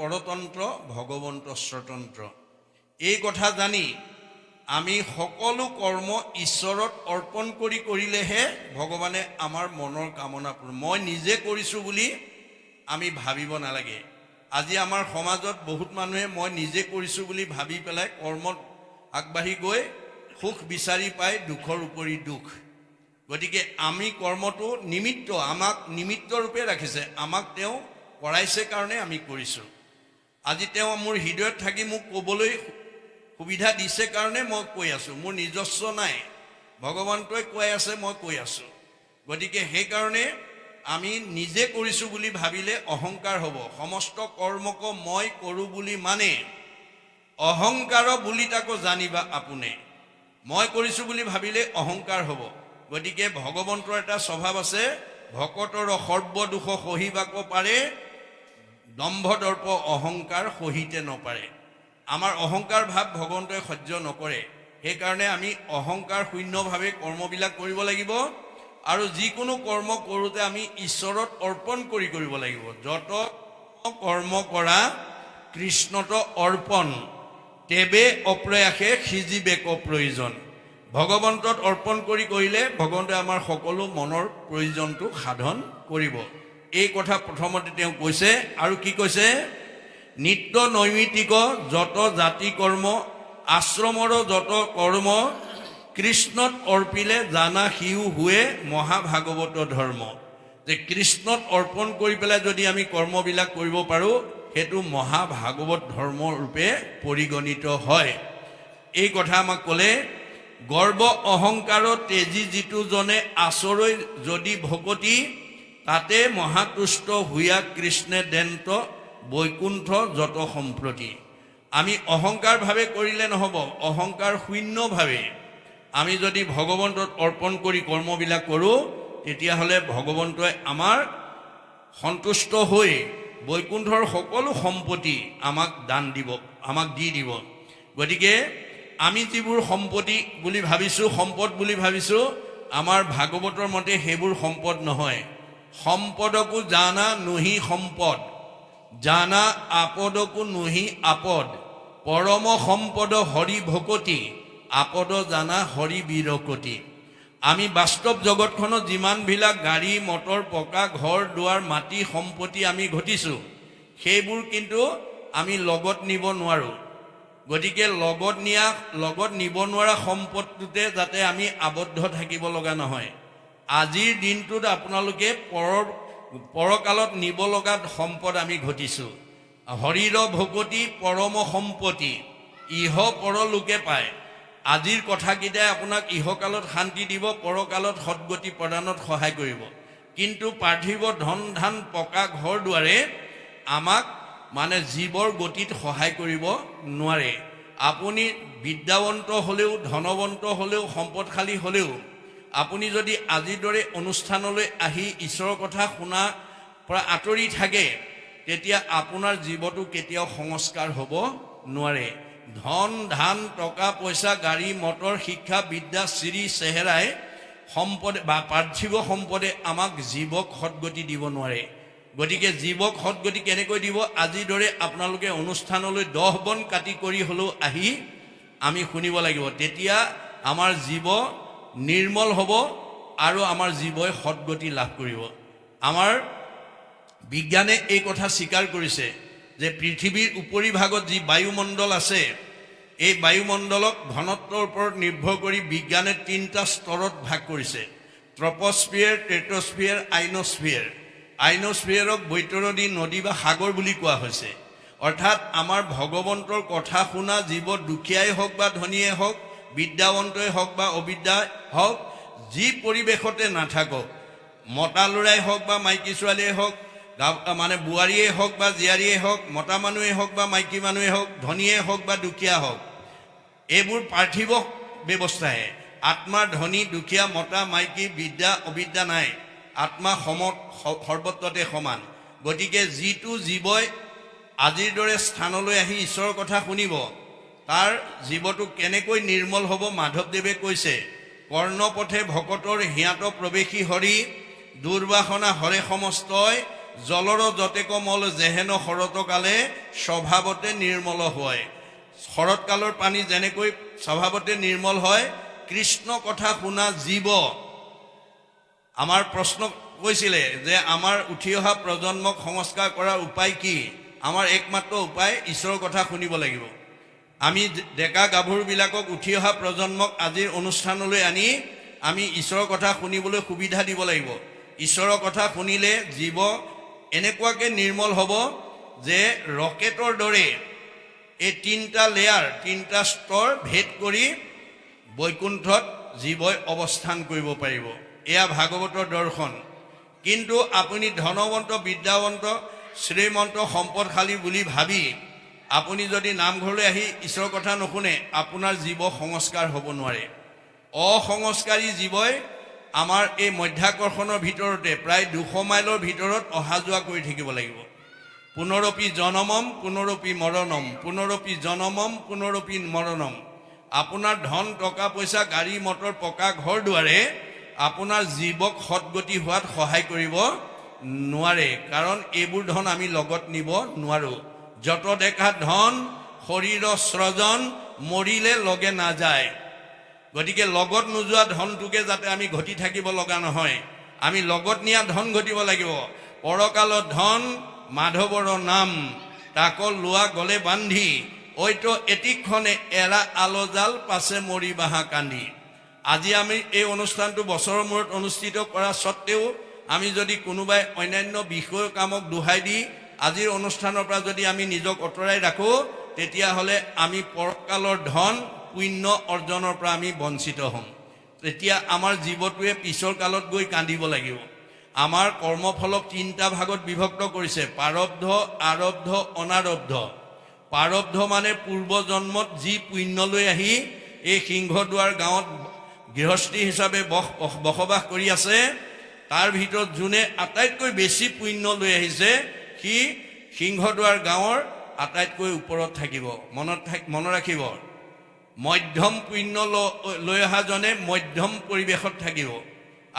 পৰতন্ত্ৰ ভগৱন্ত স্বতন্ত্ৰ। এই কথা জানি আমি সকলো কৰ্ম ঈশ্বৰত অৰ্পণ কৰিলেহে ভগৱানে আমাৰ মনৰ কামনা পূৰণ। মই নিজে কৰিছোঁ বুলি আমি ভাবিব নালাগে। আজি আমাৰ সমাজত বহুত মানুহে মই নিজে কৰিছোঁ বুলি ভাবি পেলাই কৰ্মত আগবাঢ়ি গৈ সুখ বিচাৰি পায় দুখৰ উপৰি দুখ। গতিকে আমি কৰ্মটো নিমিত্ত, আমাক নিমিত্ত ৰূপে ৰাখিছে, আমাক তেওঁ কৰাইছে কাৰণে আমি কৰিছোঁ। আজি তেওঁ মোৰ হৃদয়ত থাকি মোক ক'বলৈ সুবিধা দিছে কাৰণে মই কৈ আছোঁ, মোৰ নিজস্ব নাই, ভগৱন্তই কৈ আছে মই কৈ আছোঁ। গতিকে সেইকাৰণে আমি নিজে কৰিছোঁ বুলি ভাবিলে অহংকাৰ হ'ব। সমস্ত কৰ্মক মই কৰোঁ বুলি মানে অহংকাৰ বুলি তাকো জানিবা আপোনে। মই কৰিছোঁ বুলি ভাবিলে অহংকাৰ হ'ব। গতিকে ভগৱন্তৰ এটা স্বভাৱ আছে, ভকতৰ সৰ্বদোষ সহিবাক পাৰে, দম্ভ দৰ্প অহংকাৰ সহিতে নপাৰে। আমাৰ অহংকাৰ ভাৱ ভগৱন্তই সহ্য নকৰে। সেইকাৰণে আমি অহংকাৰ শূন্যভাৱে কৰ্মবিলাক কৰিব লাগিব। আৰু যিকোনো কৰ্ম কৰোঁতে আমি ঈশ্বৰত অৰ্পণ কৰিব লাগিব। যত কৰ্ম কৰা কৃষ্ণত অৰ্পণ, তেবে অপ্ৰয়াসে সিজিবেক প্ৰয়োজন। ভগৱন্তত অৰ্পণ কৰিলে ভগৱন্তই আমাৰ সকলো মনৰ প্ৰয়োজনটো সাধন কৰিব। এই কথা প্ৰথমতে তেওঁ কৈছে। আৰু কি কৈছে? নিত্য নৈমিত্তিক যত জাতি কৰ্ম, আশ্ৰমৰ যত কৰ্ম, কৃষ্ণত অৰ্পিলে জানা সিও হুৱে মহাভাগৱত ধৰ্ম। যে কৃষ্ণত অৰ্পণ কৰি পেলাই যদি আমি কৰ্মবিলাক কৰিব পাৰোঁ, সেইটো মহাভাগৱত ধৰ্ম ৰূপে পৰিগণিত হয়। এই কথা আমাক ক'লে। গৰ্ব অহংকাৰ তেজি যিটো জনে আচৰৈ যদি ভকতি, তাতে মহাতুষ্ট হুয়া কৃষ্ণে দেন্ত বৈকুণ্ঠ যত সম্প্ৰতি। আমি অহংকাৰভাৱে কৰিলে নহ'ব, অহংকাৰ শূন্যভাৱে আমি যদি ভগৱন্তত অৰ্পণ কৰি কৰ্মবিলাক কৰোঁ, তেতিয়াহ'লে ভগৱন্তই আমাৰ সন্তুষ্ট হৈ বৈকুণ্ঠৰ সকলো সম্পত্তি আমাক দান দিব, আমাক দি দিব। গতিকে আমি যিবোৰ সম্পত্তি বুলি ভাবিছোঁ, সম্পদ বুলি ভাবিছোঁ, আমাৰ ভাগৱতৰ মতে সেইবোৰ সম্পদ নহয়। সম্পদকো জানা নহি সম্পদ, জানা আপদকো নহি আপদ, পৰম সম্পদ হৰি ভকতি, আপদ জানা হৰি বিৰকতি। আমি বাস্তৱ জগতখনত যিমানবিলাক গাড়ী মটৰ, পকা ঘৰ দুৱাৰ, মাটি সম্পত্তি আমি ঘটিছোঁ, সেইবোৰ কিন্তু আমি লগত নিব নোৱাৰোঁ। গতিকে লগত নিব নোৱাৰা সম্পদটোতে যাতে আমি আবদ্ধ থাকিব লগা নহয়। আজিৰ দিনটোত আপোনালোকে পৰকালত নিব লগা সম্পদ আমি ঘটিছোঁ। হৰিৰ ভকতি পৰম সম্পত্তি, ইহ পৰলোকে পায়। আজিৰ কথাকেইটাই আপোনাক ইহকালত শান্তি দিব, পৰকালত সদ্গতি প্ৰদানত সহায় কৰিব। কিন্তু পাৰ্থিৱ ধন ধান, পকা ঘৰ দুৱাৰে আমাক মানে জীৱৰ গতিত সহায় কৰিব নোৱাৰে। আপুনি বিদ্যাৱন্ত হ'লেও, ধনৱন্ত হ'লেও, সম্পদশালী হ'লেও, আপুনি যদি আজিৰ দৰে অনুষ্ঠানলৈ আহি ঈশ্বৰৰ কথা শুনাৰ পৰা আঁতৰি থাকে, তেতিয়া আপোনাৰ জীৱটো কেতিয়াও সংস্কাৰ হ'ব নোৱাৰে। ধন ধান, টকা পইচা, গাড়ী মটৰ, শিক্ষা বিদ্যা, শ্ৰী চেহেৰাই সম্পদে বা পাৰ্থিৱ সম্পদে আমাক জীৱক সদ্গতি দিব নোৱাৰে। গতিকে জীৱক সদ্গতি কেনেকৈ দিব? আজিৰ দৰে আপোনালোকে অনুষ্ঠানলৈ 10 বন কাটি কৰি হ'লেও আহি আমি শুনিব লাগিব। তেতিয়া আমাৰ জীৱ নিৰ্মল হ'ব আৰু আমাৰ জীৱই সদ্গতি লাভ কৰিব। আমাৰ বিজ্ঞানে এই কথা স্বীকাৰ কৰিছে যে পৃথিৱীৰ উপৰিভাগত যি বায়ুমণ্ডল আছে, এই বায়ুমণ্ডলক ঘনত্বৰ ওপৰত নিৰ্ভৰ কৰি বিজ্ঞানে 3টা স্তৰত ভাগ কৰিছে: ট্ৰপস্ফিয়াৰ, টেট্ৰস্ফিয়াৰ, আইনস্ফিয়াৰ। আইনস্ফিয়াৰক বৈতৰণী নদী বা সাগৰ বুলি কোৱা হৈছে। অৰ্থাৎ আমাৰ ভগৱন্তৰ কথা শুনা জীৱ, দুখীয়াই হওক বা ধনীয়ে হওক, বিদ্যাৱন্তই হওক বা অবিদ্যাই হওক, যি পৰিৱেশতে নাথাকক, মতা ল'ৰাই হওক বা মাইকী ছোৱালীয়ে হওক, মানে বোৱাৰীয়ে হওক বা জীয়াৰীয়ে হওক, মতা মানুহে হওক বা মাইকী মানুহে হওক, ধনীয়ে হওক বা দুখীয়া হওক, এইবোৰ পাৰ্থিৱ ব্যৱস্থাহে। আত্মাৰ ধনী দুখীয়া, মতা মাইকী, বিদ্যা অবিদ্যা নাই। আত্মা সৰ্বত্ৰতে সমান। গতিকে যিটো জীৱই আজিৰ দৰে স্থানলৈ আহি ঈশ্বৰৰ কথা শুনিব, তাৰ জীৱটো কেনেকৈ নিৰ্মল হ'ব মাধৱদেৱে কৈছে। কৰ্ণপথে ভকতৰ হিয়াত প্ৰৱেশী হৰি, দুৰ্বাসনা হৰে সমস্তই, জলৰ যতেক মল যেহেন শৰতকালে স্বভাৱতে নিৰ্মল হয়। শৰৎকালৰ পানী যেনেকৈ স্বভাৱতে নিৰ্মল হয়, কৃষ্ণ কথা শুনা জীৱ। আমাৰ প্ৰশ্ন কৈছিলে যে আমাৰ উঠি অহা প্ৰজন্মক সংস্কাৰ কৰাৰ উপায় কি? আমাৰ একমাত্ৰ উপায় ঈশ্বৰৰ কথা শুনিব লাগিব। আমি ডেকা গাভৰুবিলাকক উঠি অহা প্ৰজন্মক আজিৰ অনুষ্ঠানলৈ আনি আমি ঈশ্বৰৰ কথা শুনিবলৈ সুবিধা দিব লাগিব। ঈশ্বৰৰ কথা শুনিলে জীৱ এনেকুৱাকৈ নিৰ্মল হ'ব যে ৰকেটৰ দৰে এই 3টা লেয়াৰ 3টা স্তৰ ভেদ কৰি বৈকুণ্ঠত জীৱই অৱস্থান কৰিব পাৰিব। এয়া ভাগৱতৰ দৰ্শন। কিন্তু আপুনি ধনৱন্ত, বিদ্যাৱন্ত, শ্ৰীমন্ত, সম্পদশালী বুলি ভাবি আপুনি যদি নামঘৰলৈ আহি ঈশ্বৰৰ কথা নুশুনে, আপোনাৰ জীৱ সংস্কাৰ হ'ব নোৱাৰে। অসংস্কাৰী জীৱই আমাৰ এই মধ্যাকৰ্ষণৰ ভিতৰতে প্ৰায় 200 মাইলৰ ভিতৰত অহা যোৱা কৰি থাকিব লাগিব। পুনৰপি জনমম পুনৰপি মৰণম, পুনৰপি জনমম পুনৰপি মৰণম। আপোনাৰ ধন, টকা পইচা, গাড়ী মটৰ, পকা ঘৰ দুৱাৰে আপোনাৰ জীৱক সৎগতি হোৱাত সহায় কৰিব নোৱাৰে। কাৰণ এইবোৰ ধন আমি লগত নিব নোৱাৰোঁ। যত দেখা ধন শৰীৰ স্ৰজন, মৰিলে লগে নাযায়। গতিকে লগত নোযোৱা ধনটোকে যাতে আমি ঘটি থাকিব লগা নহয়, আমি লগত নিয়া ধন ঘটিব লাগিব। পৰকালত ধন মাধৱৰ নাম, তাক লোৱা গলে বান্ধি, ঐতো এটিক্ষণে এৰা আলজাল, পাছে মৰি বাহা কান্দি। আজি আমি এই অনুষ্ঠানটো বছৰৰ মূৰত অনুষ্ঠিত কৰা স্বত্তেও আমি যদি কোনোবাই অন্যান্য বিষয় কামক দোহাই দি আজিৰ অনুষ্ঠানৰ পৰা যদি আমি নিজক অঁতৰাই ৰাখোঁ, তেতিয়াহ'লে আমি পৰকালৰ ধন পুণ্য অৰ্জনৰ পৰা আমি বঞ্চিত হ'ম। তেতিয়া আমাৰ জীৱটোৱে পিছৰ কালত গৈ কান্দিব লাগিব। আমাৰ কৰ্মফলক 3টা ভাগত বিভক্ত কৰিছে: প্ৰাৰব্ধ, আৰব্ধ, অনাৰব্ধ। প্ৰাৰব্ধ মানে পূৰ্বজন্মত যি পুণ্য লৈ আহি এই সিংহদুৱাৰ গাঁৱত গৃহস্থী হিচাপে বসবাস কৰি আছে, তাৰ ভিতৰত যোনে আটাইতকৈ বেছি পুণ্য লৈ আহিছে, সি সিংহদুৱাৰ গাঁৱৰ আটাইতকৈ ওপৰত থাকিব। মনত ৰাখিব, মধ্যম পুণ্য লৈ অহাজনে মধ্যম পৰিৱেশত থাকিব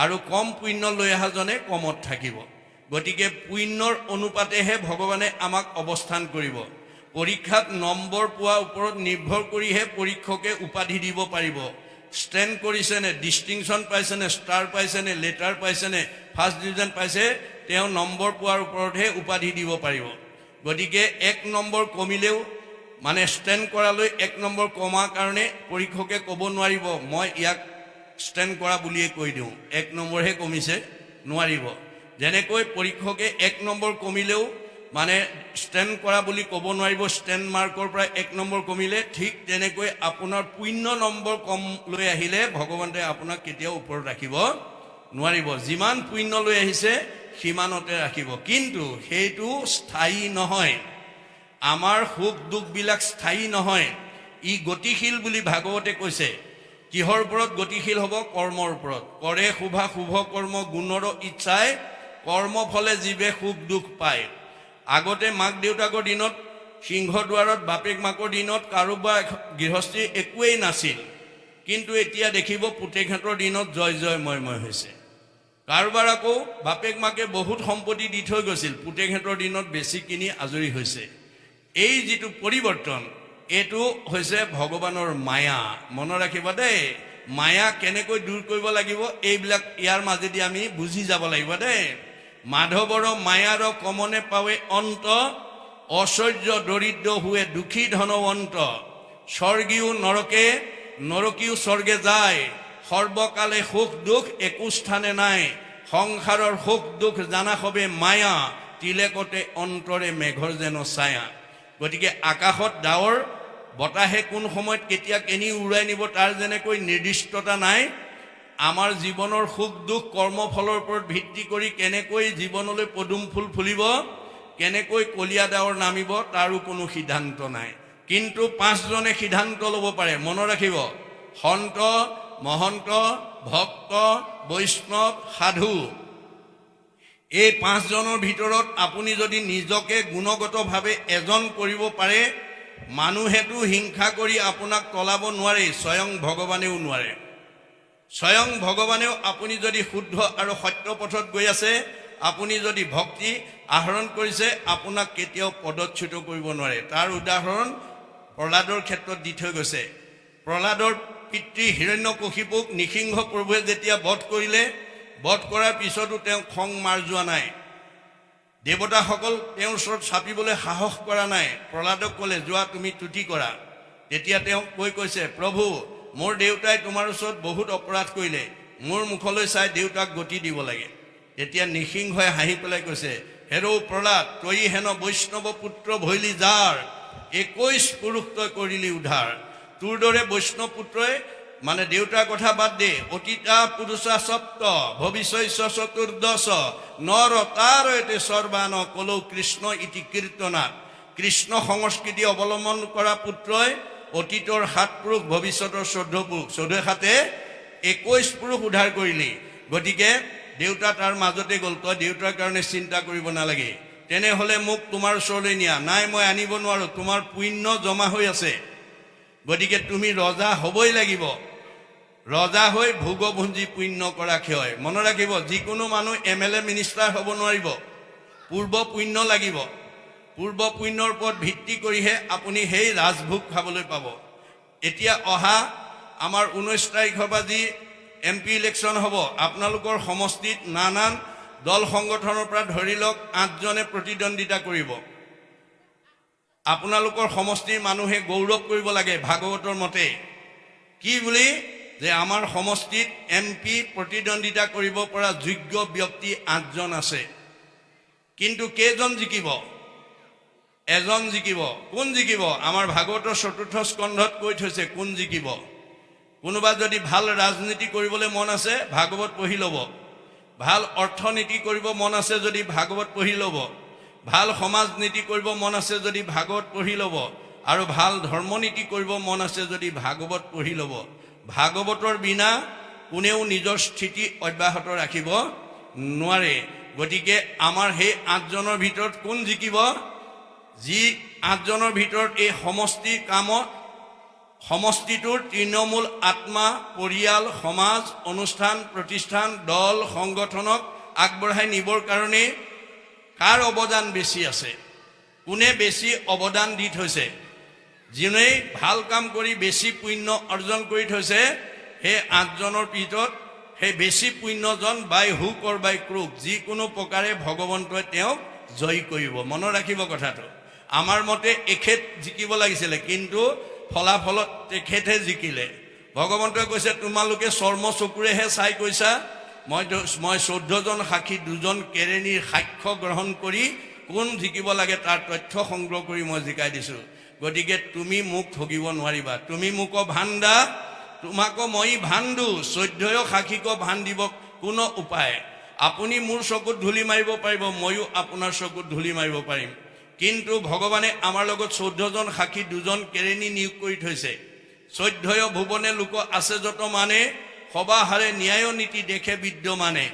আৰু কম পুণ্য লৈ অহাজনে কমত থাকিব। গতিকে পুণ্যৰ অনুপাতেহে ভগৱানে আমাক অৱস্থান কৰিব। পৰীক্ষাত নম্বৰ পোৱাৰ ওপৰত নিৰ্ভৰ কৰিহে পৰীক্ষকে উপাধি দিব পাৰিব। ষ্টেণ্ড কৰিছেনে, ডিষ্টিংশ্যন পাইছেনে, ষ্টাৰ পাইছেনে, লেটাৰ পাইছেনে, ফাৰ্ষ্ট ডিভিজন পাইছে, তেওঁ নম্বৰ পোৱাৰ ওপৰতহে উপাধি দিব পাৰিব। গতিকে 1 নম্বৰ কমিলেও মানে ষ্টেণ্ড কৰালৈ 1 নম্বৰ কমাৰ কাৰণে পৰীক্ষকে ক'ব নোৱাৰিব মই ইয়াক ষ্টেণ্ড কৰা বুলিয়ে কৈ দিওঁ, 1 নম্বৰহে কমিছে, নোৱাৰিব। যেনেকৈ পৰীক্ষকে 1 নম্বৰ কমিলেও মানে ষ্টেণ্ড কৰা বুলি ক'ব নোৱাৰিব, ষ্টেণ্ড মাৰ্কৰ পৰা 1 নম্বৰ কমিলে, ঠিক তেনেকৈ আপোনাৰ পুণ্য নম্বৰ কম লৈ আহিলে ভগৱন্তে আপোনাক কেতিয়াও ওপৰত ৰাখিব নোৱাৰিব। যিমান পুণ্য লৈ আহিছে সিমানতে ৰাখিব। কিন্তু সেইটো স্থায়ী নহয়। আমাৰ সুখ দুখবিলাক স্থায়ী নহয়, ই গতিশীল বুলি ভাগৱতে কৈছে। কিহৰ ওপৰত গতিশীল হ'ব? কৰ্মৰ ওপৰত। কৰে শুভা শুভ কৰ্ম গুণৰ ইচ্ছাই, কৰ্মফলে জীৱে সুখ দুখ পায়। আগতে মাক দেউতাকৰ দিনত, সিংহদুৱাৰত বাপেক মাকৰ দিনত কাৰোবাৰ গৃহস্থী একোৱেই নাছিল। কিন্তু এতিয়া দেখিব পুতেকহঁতৰ দিনত জয় জয় ময় হৈছে। কাৰোবাৰ আকৌ বাপেক মাকে বহুত সম্পত্তি দি থৈ গৈছিল, পুতেকহঁতৰ দিনত বেছি কিনি আজৰি হৈছে। এই যিটো পৰিৱৰ্তন, এইটো হৈছে ভগৱানৰ মায়া। মনত ৰাখিব দেই, মায়া কেনেকৈ দূৰ কৰিব লাগিব এইবিলাক ইয়াৰ মাজেদি আমি বুজি যাব লাগিব দেই। মাধৱৰ মায়াৰ কমনে পাৱে অন্ত, ঐশ্বৰ্য দৰিদ্ৰ হুৱে দুখী ধনৱন্ত। স্বৰ্গীয় নৰকে, নৰকীয় স্বৰ্গে যায়, সৰ্বকালে সুখ দুখ একো স্থানে নাই। সংসাৰৰ সুখ দুখ জানা হবে মায়া, তিলেকতে অন্তৰে মেঘৰ যেন ছায়া। গতিকে আকাশত ডাৱৰ, বতাহে কোন সময়ত কেতিয়া কেনি উৰাই নিব তাৰ যেনেকৈ নিৰ্দিষ্টতা নাই, আমাৰ জীৱনৰ সুখ দুখ কৰ্মফলৰ ওপৰত ভিত্তি কৰি কেনেকৈ জীৱনলৈ পদুম ফুল ফুলিব, কেনেকৈ কলীয়া ডাৱৰ নামিব, তাৰো কোনো সিদ্ধান্ত নাই। কিন্তু 5জনে সিদ্ধান্ত ল'ব পাৰে। মনত ৰাখিব, সন্ত, মহন্ত, ভক্ত, বৈষ্ণৱ, সাধু, এই 5জনৰ ভিতৰত আপুনি যদি নিজকে গুণগতভাৱে এজন কৰিব পাৰে, মানুহেতো হিংসা কৰি আপোনাক তলাব নোৱাৰে, স্বয়ং ভগৱানেও নোৱাৰে। স্বয়ং ভগৱানেও আপুনি যদি শুদ্ধ আৰু সত্য পথত গৈ আছে, আপুনি যদি ভক্তি আহৰণ কৰিছে আপোনাক কেতিয়াও পদচ্যুত কৰিব নোৱাৰে। তাৰ উদাহৰণ প্ৰহ্লাদৰ ক্ষেত্ৰত দি থৈ গৈছে। প্ৰহ্লাদৰ পিতৃ হিৰণ্যকশিপুক নৃসিংহ প্ৰভুৱে যেতিয়া বধ কৰিলে, বধ কৰাৰ পিছতো তেওঁ খং মাৰ যোৱা নাই। দেৱতাসকল তেওঁৰ ওচৰত চাপিবলৈ সাহস কৰা নাই। প্ৰহ্লাদক ক'লে, যোৱা তুমি তুতি কৰা। তেতিয়া তেওঁ কৈছে, প্ৰভু মোৰ দেউতাই তোমাৰ ওচৰত বহুত অপৰাধ কৰিলে, মোৰ মুখলৈ চাই দেউতাক গতি দিব লাগে। তেতিয়া নৃসিংহই হাঁহি পেলাই কৈছে, হেৰৌ প্ৰহ্লাদ, তই হেন বৈষ্ণৱ পুত্ৰ ভৈলি যাৰ 21 পুৰুষ তই কৰিলি উদ্ধাৰ। তোৰ দৰে বৈষ্ণৱ পুত্ৰই মানে দেউতাৰ কথা বাদ দে, অতীতা পুৰুষা সপ্ত ভৱিষ্যৎ চতুৰ্দশ নৰ তাৰ এতে সৰ্বান কলৌ কৃষ্ণ ইতি কীৰ্তনাত। কৃষ্ণ সংস্কৃতি অৱলম্বন কৰা পুত্ৰই অতীতৰ 7 পুৰুষ, ভৱিষ্যতৰ 14 পুৰুষ, 14 হাতে 21 পুৰুষ উদ্ধাৰ কৰিলি। গতিকে দেউতা তাৰ মাজতে গ'ল, তই দেউতাৰ কাৰণে চিন্তা কৰিব নালাগে। তেনেহ'লে মোক তোমাৰ ওচৰলৈ নিয়া। নাই, মই আনিব নোৱাৰোঁ, তোমাৰ পুণ্য জমা হৈ আছে। গতিকে তুমি ৰজা হ'বই লাগিব। ৰজা হৈ ভোগভুঞ্জি পুণ্য কৰা ক্ষয়। মনত ৰাখিব, যিকোনো মানুহ MLA মিনিষ্টাৰ হ'ব নোৱাৰিব, পূৰ্ব পুণ্য লাগিব। পূৰ্ব পুণ্যৰ ওপৰত ভিত্তি কৰিহে আপুনি সেই ৰাজভোগ খাবলৈ পাব। এতিয়া অহা আমাৰ 19 তাৰিখৰ পৰা যি MP ইলেকশ্যন হ'ব, আপোনালোকৰ সমষ্টিত নানান দল সংগঠনৰ পৰা ধৰি লওক 8জনে প্ৰতিদ্বন্দ্বিতা কৰিব। আপোনালোকৰ সমষ্টিৰ মানুহে গৌৰৱ কৰিব লাগে ভাগৱতৰ মতে। কি বুলি? যে আমাৰ সমষ্টিত MP প্ৰতিদ্বন্দ্বিতা কৰিব পৰা যোগ্য ব্যক্তি 8জন আছে। কিন্তু কেইজন জিকিব? এজন জিকিব। কোন জিকিব? আমাৰ ভাগৱতৰ 4ৰ্থ স্কন্ধত কৈ থৈছে কোন জিকিব। কোনোবা যদি ভাল ৰাজনীতি কৰিবলৈ মন আছে ভাগৱত পঢ়ি ল'ব। ভাল অৰ্থনীতি কৰিব মন আছে যদি ভাগৱত পঢ়ি ল'ব। ভাল সমাজ নীতি কৰিব মন আছে যদি ভাগৱত পঢ়ি ল'ব। আৰু ভাল ধৰ্মনীতি কৰিব মন আছে যদি ভাগৱত পঢ়ি ল'ব। ভাগৱতৰ বিনা কোনেও নিজৰ স্থিতি অব্যাহত ৰাখিব নোৱাৰে। গতিকে আমাৰ সেই 8জনৰ ভিতৰত কোন জিকিব? যি 8জনৰ ভিতৰত এই সমষ্টিৰ কামত, সমষ্টিটোৰ তৃণমূল আত্মা, পৰিয়াল, সমাজ, অনুষ্ঠান, প্ৰতিষ্ঠান, দল সংগঠনক আগবঢ়াই নিবৰ কাৰণে কাৰ অৱদান বেছি আছে, কোনে বেছি অৱদান দি থৈছে, যোনে ভাল কাম কৰি বেছি পুণ্য অৰ্জন কৰি থৈছে, সেই 8জনৰ ভিতৰত সেই বেছি পুণ্যজন বাই হুক অৰ বাই ক্ৰুক যিকোনো প্ৰকাৰে ভগৱন্তই তেওঁক জয় কৰিব। মনত ৰাখিব কথাটো। আমাৰ মতে এখেত জিকিব লাগিছিলে, কিন্তু ফলাফলত তেখেতহে জিকিলে। ভগৱন্তই কৈছে, তোমালোকে চৰ্ম চকুৰেহে চাই কৈছা, মই 14জন সাক্ষী 2জন কেৰেণীৰ সাক্ষ্য গ্ৰহণ কৰি কোন জিকিব লাগে তাৰ তথ্য সংগ্ৰহ কৰি মই জিকাই দিছোঁ। গতিকে তুমি মোক ঠগিব নোৱাৰিবা। তুমি মোক ভাণ্ডা, তোমাকো মই ভাণ্ডু, 14 সাক্ষীক ভাণ্ডিব কোনো উপায়। আপুনি মোৰ চকুত ধূলি মাৰিব পাৰিব, ময়ো আপোনাৰ চকুত ধূলি মাৰিব পাৰিম। কিন্তু ভগৱানে আমাৰ লগত 14জন সাক্ষী 2জন কেৰেণী নিয়োগ কৰি থৈছে। 14 ভুৱনে লোক আছে যত মানে, সবাহাৰে ন্যায় নীতি দেখে বিদ্যমানে।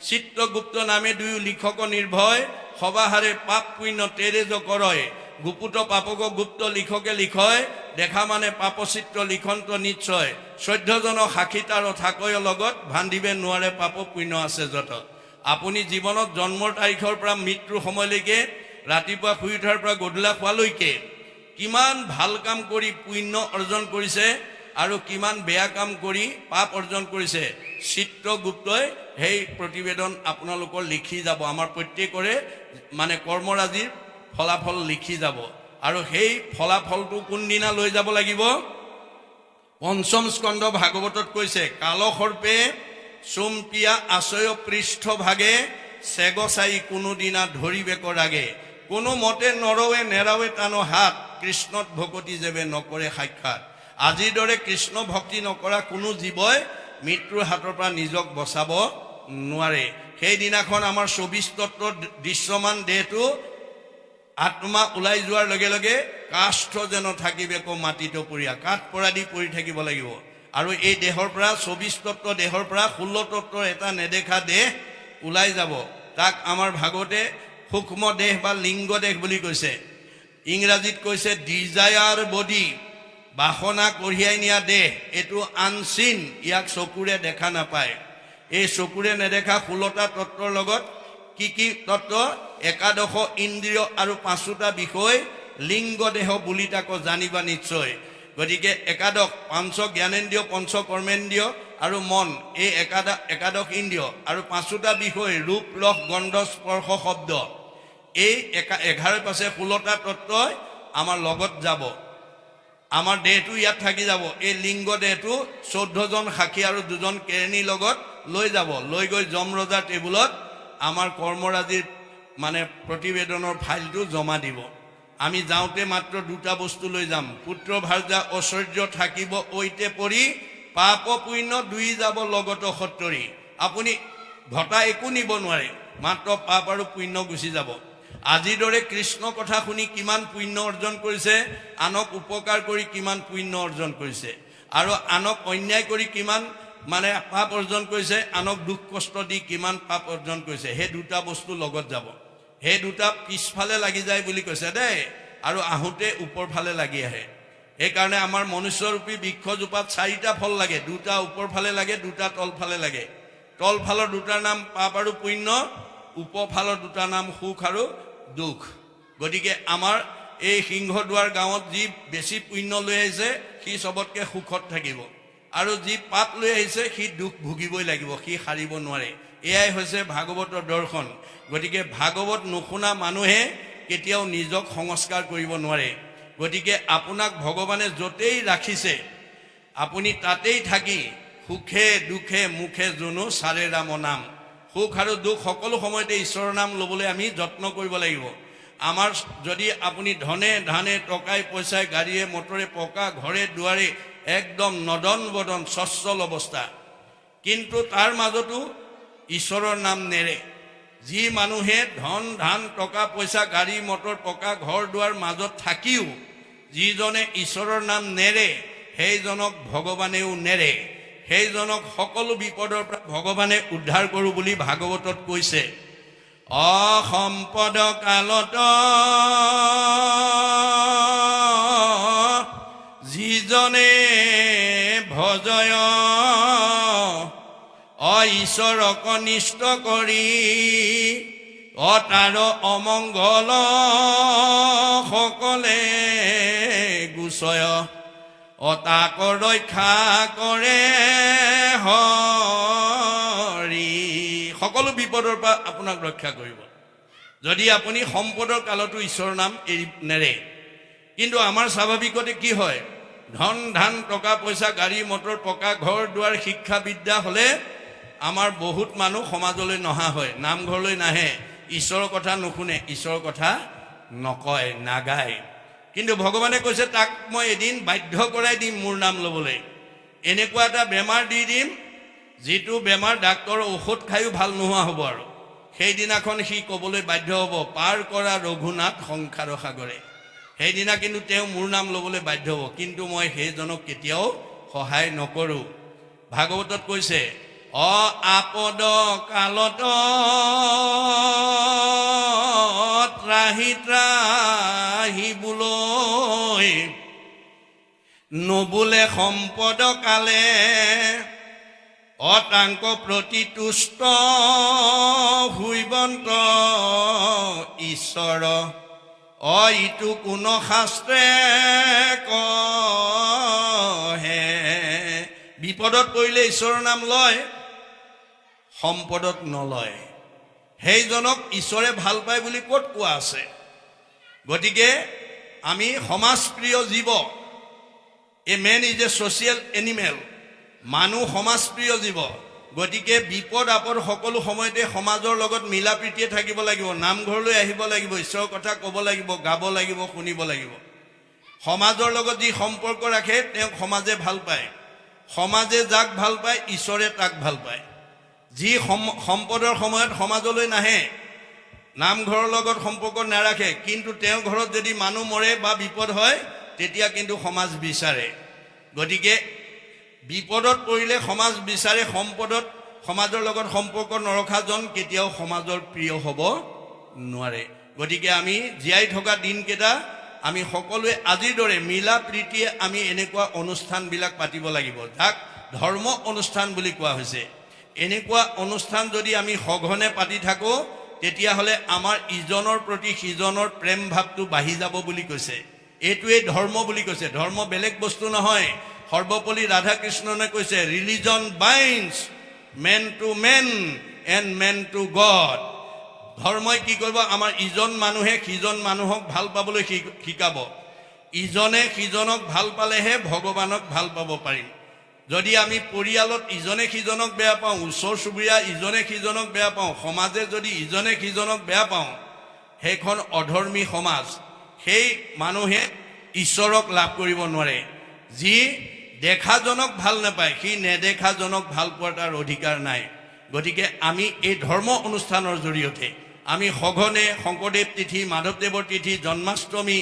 চিত্ৰগুপ্ত নামে 2 লিখক নিৰ্ভয়, সবাহাৰে পাপ পুণ্য তেৰেজ কৰয়। গুপুত পাপক গুপ্ত লিখকে লিখয়, দেখা মানে পাপচিত্ৰ লিখন্ত নিশ্চয়। 14জন সাক্ষী তাৰ থাকয় লগত, ভান্দিবে নোৱাৰে পাপ পুণ্য আছে যত। আপুনি জীৱনত জন্মৰ তাৰিখৰ পৰা মৃত্যুৰ সময়লৈকে, ৰাতিপুৱা শুই উঠাৰ পৰা গধূলা খোৱালৈকে কিমান ভাল কাম কৰি পুণ্য অৰ্জন কৰিছে আৰু কিমান বেয়া কাম কৰি পাপ অৰ্জন কৰিছে, চিত্ৰগুপ্তই সেই প্ৰতিবেদন আপোনালোকৰ লিখি যাব। আমাৰ প্ৰত্যেকৰে মানে কৰ্মৰাজিৰ ফলাফল লিখি যাব। আৰু সেই ফলাফলটো কোনদিনা লৈ যাব লাগিব? 5ম স্কন্ধ ভাগৱতত কৈছে, কালসৰ্পে চুম্পিয়া আশয় পৃষ্ঠভাগে, চেগচাই কোনোদিনা ধৰিবে কৰাগে। কোনো মতে নৰৱে নেৰাৱে টানো হাত, কৃষ্ণত ভকতি যেবে নকৰে সাক্ষাৎ। আজিৰ দৰে কৃষ্ণ ভক্তি নকৰা কোনো জীৱই মৃত্যুৰ হাতৰ পৰা নিজক বচাব নোৱাৰে। সেইদিনাখন আমাৰ 24 তত্ত্বৰ দৃশ্যমান দেহটো আত্মা ওলাই যোৱাৰ লগে লগে কাষ্ঠ যেন থাকিবে কো মাটিটো পৰিয়া, কাঠ পৰা দি পৰি থাকিব লাগিব। আৰু এই দেহৰ পৰা 24 তত্ত্ব দেহৰ পৰা 16 তত্ত্বৰ এটা নেদেখা দেহ ওলাই যাব। তাক আমাৰ ভাগৱতে সূক্ষ্ম দেহ বা লিংগ দেহ বুলি কৈছে। ইংৰাজীত কৈছে ডিজায়াৰ বডি, বাসনা কঢ়িয়াই নিয়া দেহ। এইটো আনচিন, ইয়াক চকুৰে দেখা নাপায়। এই চকুৰে নেদেখা 16টা তত্ত্বৰ লগত কি তত্ত্ব একাদশ ইন্দ্ৰিয় আৰু পাঁচোটা বিষয় লিংগ দেহ বুলি তাকো জানিবা নিশ্চয় গতিকে একাদশ পঞ্চ জ্ঞানেন্দ্ৰিয় পঞ্চ কৰ্মেন্দ্ৰিয় আৰু মন এই একাদশ ইন্দ্ৰিয় আৰু পাঁচোটা বিষয় ৰূপ ৰস গন্ধ স্পৰ্শ শব্দ এই 11 পাছে 16টা তত্ত্বই আমাৰ লগত যাব আমাৰ দেহটো ইয়াত থাকি যাব এই লিংগ দেহটো 14 জন সাক্ষী আৰু 2 জন কেৰণীৰ লগত লৈ যাব লৈ গৈ যমৰজাৰ টেবুলত আমাৰ কৰ্মৰাজিৰ মানে প্ৰতিবেদনৰ ফাইলটো জমা দিব আমি যাওঁতে মাত্ৰ দুটা বস্তু লৈ যাম পুত্ৰ ভাৰ্যা ঐশ্বৰ্য থাকিব ঐতে পৰি পাপ পুণ্য দুই যাব লগত সত্তৰি আপুনি ঘটা একো নিব নোৱাৰে মাত্ৰ পাপ আৰু পুণ্য গুচি যাব আজিৰ দৰে কৃষ্ণ কথা শুনি কিমান পুণ্য অৰ্জন কৰিছে আনক উপকাৰ কৰি কিমান পুণ্য অৰ্জন কৰিছে আৰু আনক অন্যায় কৰি কিমান মানে পাপ অৰ্জন কৰিছে আনক দুখ কষ্ট দি কিমান পাপ অৰ্জন কৰিছে হে দুটা বস্তু লগত যাব হে দুটা পিছফালে লাগি যায় বুলি কৈছে দেই আৰু আহোতে ওপৰ ফালে লাগি আহে এই কাৰণে আমাৰ মনুষ্যৰূপী বৃক্ষজোপাত 4টা ফল লাগে দুটা ওপৰ ফালে লাগে দুটা তল ফালে লাগে তল ফালৰ দুটাৰ নাম পাপ আৰু পুণ্য ওপৰ ফালৰ দুটা নাম সুখ আৰু দুখ গতিকে আমাৰ এই সিংহদুৱাৰ গাঁৱত যি বেছি পুণ্য লৈ আহিছে সি সবতকে সুখত থাকিব আৰু যি পাপ লৈ আহিছে সি দুখ ভুগিবই লাগিব সি হাৰিব নোৱাৰে এয়াই হৈছে ভাগৱতৰ দৰ্শন গতিকে ভাগৱত নুশুনা মানুহে কেতিয়াও নিজক সংস্কাৰ কৰিব নোৱাৰে গতিকে আপোনাক ভগৱানে যতেই ৰাখিছে আপুনি তাতেই থাকি সুখে দুখে মুখে জুনো চাৰে ৰাম নাম সুখ আৰু দুখ সকলো সময়তে ঈশ্বৰৰ নাম ল'বলৈ আমি যত্ন কৰিব লাগিব আমাৰ যদি আপুনি ধনে ধানে টকাই পইচাই গাড়ীয়ে মটৰে পকা ঘৰে দুৱাৰে একদম নদন বদন সচ্ছল অৱস্থা কিন্তু তাৰ মাজতো ঈশ্বৰৰ নাম নেৰে যি মানুহে ধন ধান টকা পইচা গাড়ী মটৰ পকা ঘৰ দুৱাৰ মাজত থাকিও যিজনে ঈশ্বৰৰ নাম নেৰে সেইজনক ভগৱানেও নেৰে সেইজনক সকলো বিপদৰ পৰা ভগৱানে উদ্ধাৰ কৰো বুলি ভাগৱতত কৈছে অসম্পদ কালত যিজনে ভজয় ঈশ্বৰক নিষ্ঠ কৰি তাৰ অমংগল সকলে গুচয় তাক ৰক্ষা কৰে হৰি সকলো বিপদৰ পৰা আপোনাক ৰক্ষা কৰিব যদি আপুনি সম্পদৰ কালতো ঈশ্বৰৰ নাম এৰি নেৰে কিন্তু আমাৰ স্বাভাৱিকতে কি হয় ধন ধান টকা পইচা গাড়ী মটৰ পকা ঘৰ দুৱাৰ শিক্ষা বিদ্যা হলে আমাৰ বহুত মানুহ সমাজলৈ নহা হয় নামঘৰলৈ নাহে ঈশ্বৰৰ কথা নুশুনে ঈশ্বৰৰ কথা নকয় নাগায় কিন্তু ভগৱানে কৈছে তাক মই এদিন বাধ্য কৰাই দিম মোৰ নাম ল'বলৈ এনেকুৱা এটা বেমাৰ দি দিম যিটো বেমাৰ ডাক্তৰৰ ঔষধ খায়ো ভাল নোহোৱা হ'ব আৰু সেইদিনাখন সি ক'বলৈ বাধ্য হ'ব পাৰ কৰা ৰঘুনাথ সংসাৰ সাগৰে সেইদিনা কিন্তু তেওঁ মোৰ নাম ল'বলৈ বাধ্য হ'ব কিন্তু মই সেইজনক কেতিয়াও সহায় নকৰোঁ ভাগৱতত কৈছে আপদ কালত ত্ৰাহি ত্ৰাহি বোলৈ নবোলে সম্পদ কালে অতাংক প্ৰতিতুষ্ট হুইবন্ত ঈশ্বৰ ইটো কোন শাস্ত্ৰে কহে বিপদত পৰিলে ঈশ্বৰৰ নাম লয় সম্পদত নলয় সেইজনক ঈশ্বৰে ভাল পায় বুলি ক'ত কোৱা আছে গতিকে আমি সমাজপ্ৰিয় জীৱ a man is a social animal মানুহ সমাজপ্ৰিয় জীৱ গতিকে বিপদ আপদ সকলো সময়তে সমাজৰ লগত মিলা প্ৰীতিয়ে থাকিব লাগিব নামঘৰলৈ আহিব লাগিব ঈশ্বৰৰ কথা ক'ব লাগিব গাব লাগিব শুনিব লাগিব সমাজৰ লগত যি সম্পৰ্ক ৰাখে তেওঁক সমাজে ভাল পায় সমাজে যাক ভাল পায় ঈশ্বৰে তাক ভাল পায় যি সম্পদৰ সময়ত সমাজলৈ নাহে নামঘৰৰ লগত সম্পৰ্ক নাৰাখে কিন্তু তেওঁ ঘৰত যদি মানুহ মৰে বা বিপদ হয় তেতিয়া কিন্তু সমাজ বিচাৰে গতিকে বিপদত পৰিলে সমাজ বিচাৰে সম্পদত সমাজৰ লগত সম্পৰ্ক নৰখাজন কেতিয়াও সমাজৰ প্ৰিয় হ'ব নোৱাৰে গতিকে আমি জীয়াই থকা দিনকেইটা আমি সকলোৱে আজিৰ দৰে মিলা প্ৰীতিয়ে আমি এনেকুৱা অনুষ্ঠানবিলাক পাতিব লাগিব যাক ধৰ্ম অনুষ্ঠান বুলি কোৱা হৈছে এনেকুৱা অনুষ্ঠান যদি আমি সঘনে পাতি থাকো তেতিয়াহ'লে আমাৰ ইজনৰ প্ৰতি সিজনৰ প্ৰেম ভাৱটো বাঢ়ি যাব বুলি কৈছে। এইটোৱেই ধৰ্ম বুলি কৈছে। ধৰ্ম বেলেগ বস্তু নহয়। সৰ্বপল্লী ৰাধাকৃষ্ণনে কৈছে, religion binds man to man and man to God. ধৰ্মই কি কৰিব? আমাৰ ইজন মানুহে সিজন মানুহক ভাল পাবলৈ শিকাব। ইজনে সিজনক ভাল পালেহে ভগৱানক ভাল পাব পাৰিম। যদি আমি পৰিয়ালত ইজনে সিজনক বেয়া পাওঁ, ওচৰ চুবুৰীয়া ইজনে সিজনক বেয়া পাওঁ, সমাজে যদি ইজনে সিজনক বেয়া পাওঁ, সেইখন অধৰ্মী সমাজ। সেই মানুহে ঈশ্বৰক লাভ কৰিব নোৱাৰে। যি দেখাজনক ভাল নাপায়, সি নেদেখাজনক ভাল পোৱাৰ তাৰ অধিকাৰ নাই। গতিকে আমি এই ধৰ্ম অনুষ্ঠানৰ জৰিয়তে আমি সঘনে শংকৰদেৱ তিথি, মাধৱদেৱৰ তিথি, জন্মাষ্টমী,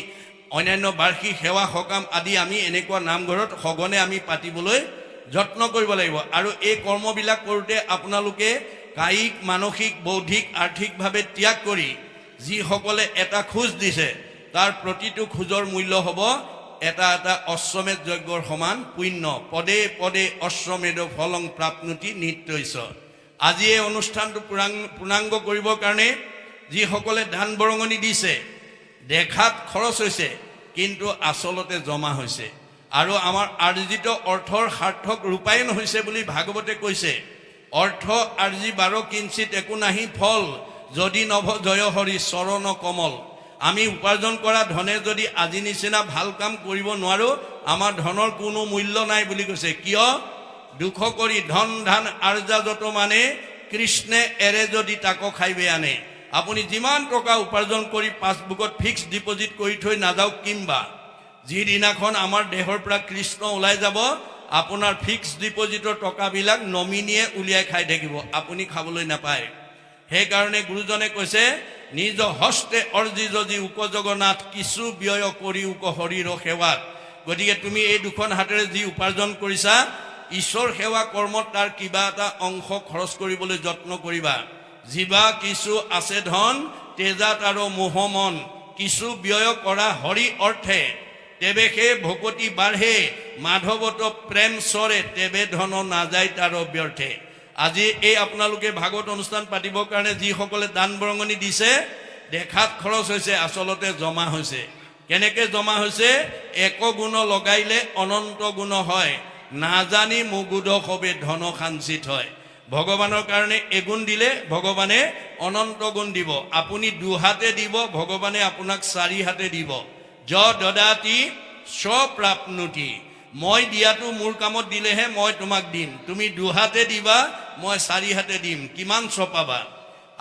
অন্যান্য বাৰ্ষিক সেৱা সকাম আদি আমি এনেকুৱা নামঘৰত সঘনে আমি পাতিবলৈ যত্ন কৰিব লাগিব। আৰু এই কৰ্মবিলাক কৰোঁতে আপোনালোকে কায়িক, মানসিক, বৌদ্ধিক, আৰ্থিকভাৱে ত্যাগ কৰি যিসকলে এটা খোজ দিছে, তাৰ প্ৰতিটো খোজৰ মূল্য হ'ব এটা এটা অশ্বমেধ যজ্ঞৰ সমান পুণ্য। পদে পদে অশ্বমেধ ফলং প্ৰাপ্নুতি নিত্যৈছ। আজি এই অনুষ্ঠানটো পূৰ্ণাংগ কৰিবৰ কাৰণে যিসকলে দান বৰঙণি দিছে, দেখাত খৰচ হৈছে কিন্তু আচলতে জমা হৈছে। আৰু আমাৰ আৰ্জিত অৰ্থৰ সাৰ্থক ৰূপায়ণ হৈছে বুলি ভাগৱতে কৈছে। অৰ্থ আৰ্জি 12 কিঞ্চিত একো নাহি ফল, যদি নভ জয় হৰি চৰণ কমল। আমি উপাৰ্জন কৰা ধনে যদি আজি নিচিনা ভাল কাম কৰিব নোৱাৰোঁ, আমাৰ ধনৰ কোনো মূল্য নাই বুলি কৈছে। কিয়? দুখ কৰি ধন ধান আৰ্জা যত মানে, কৃষ্ণে এৰে যদি তাকো খাইবে আনে। আপুনি যিমান টকা উপাৰ্জন কৰি পাছবুকত ফিক্সড ডিপজিট কৰি থৈ নাযাওক কিম্বা, যিদিনাখন আমাৰ দেহৰ পৰা কৃষ্ণ ওলাই যাব, আপোনাৰ ফিক্সড ডিপজিটৰ টকাবিলাক নমিনীয়ে উলিয়াই খাই থাকিব, আপুনি খাবলৈ নাপায়। সেইকাৰণে গুৰুজনে কৈছে, নিজ হস্তে অৰ্জি যদি উক জগন্নাথ, কিছু ব্যয় কৰি উক হৰিৰ সেৱাত। গতিকে তুমি এই দুখন হাতেৰে যি উপাৰ্জন কৰিছা, ঈশ্বৰ সেৱা কৰ্মত তাৰ কিবা এটা অংশ খৰচ কৰিবলৈ যত্ন কৰিবা। জীৱা কিছু আছে ধন, তেজাত আৰু মোহমন, কিছু ব্যয় কৰা হৰি অৰ্থে, তেবে সেই ভকতি বাঢ়ে, মাধৱত প্ৰেম চৰে, তেবে ধন নাযায় তাৰ ব্যৰ্থে। আজি এই আপোনালোকে ভাগৱত অনুষ্ঠান পাতিবৰ কাৰণে যিসকলে দান বৰঙণি দিছে, দেখাত খৰচ হৈছে, আচলতে জমা হৈছে। কেনেকৈ জমা হৈছে? এক গুণ লগাইলে অনন্ত গুণ হয়, নাজানি মুগুদ সবে ধন সাঞ্চিত হয়। ভগৱানৰ কাৰণে এগুণ দিলে ভগৱানে অনন্ত গুণ দিব। আপুনি দুহাতে দিব, ভগৱানে আপোনাক 4 হাতে দিব। য দদাতি স্বপ্ৰাপ্নুতি। মই দিয়াটো মোৰ কামত দিলেহে মই তোমাক দিম। তুমি দুহাতে দিবা, মই 4 হাতে দিম, কিমান পাবা?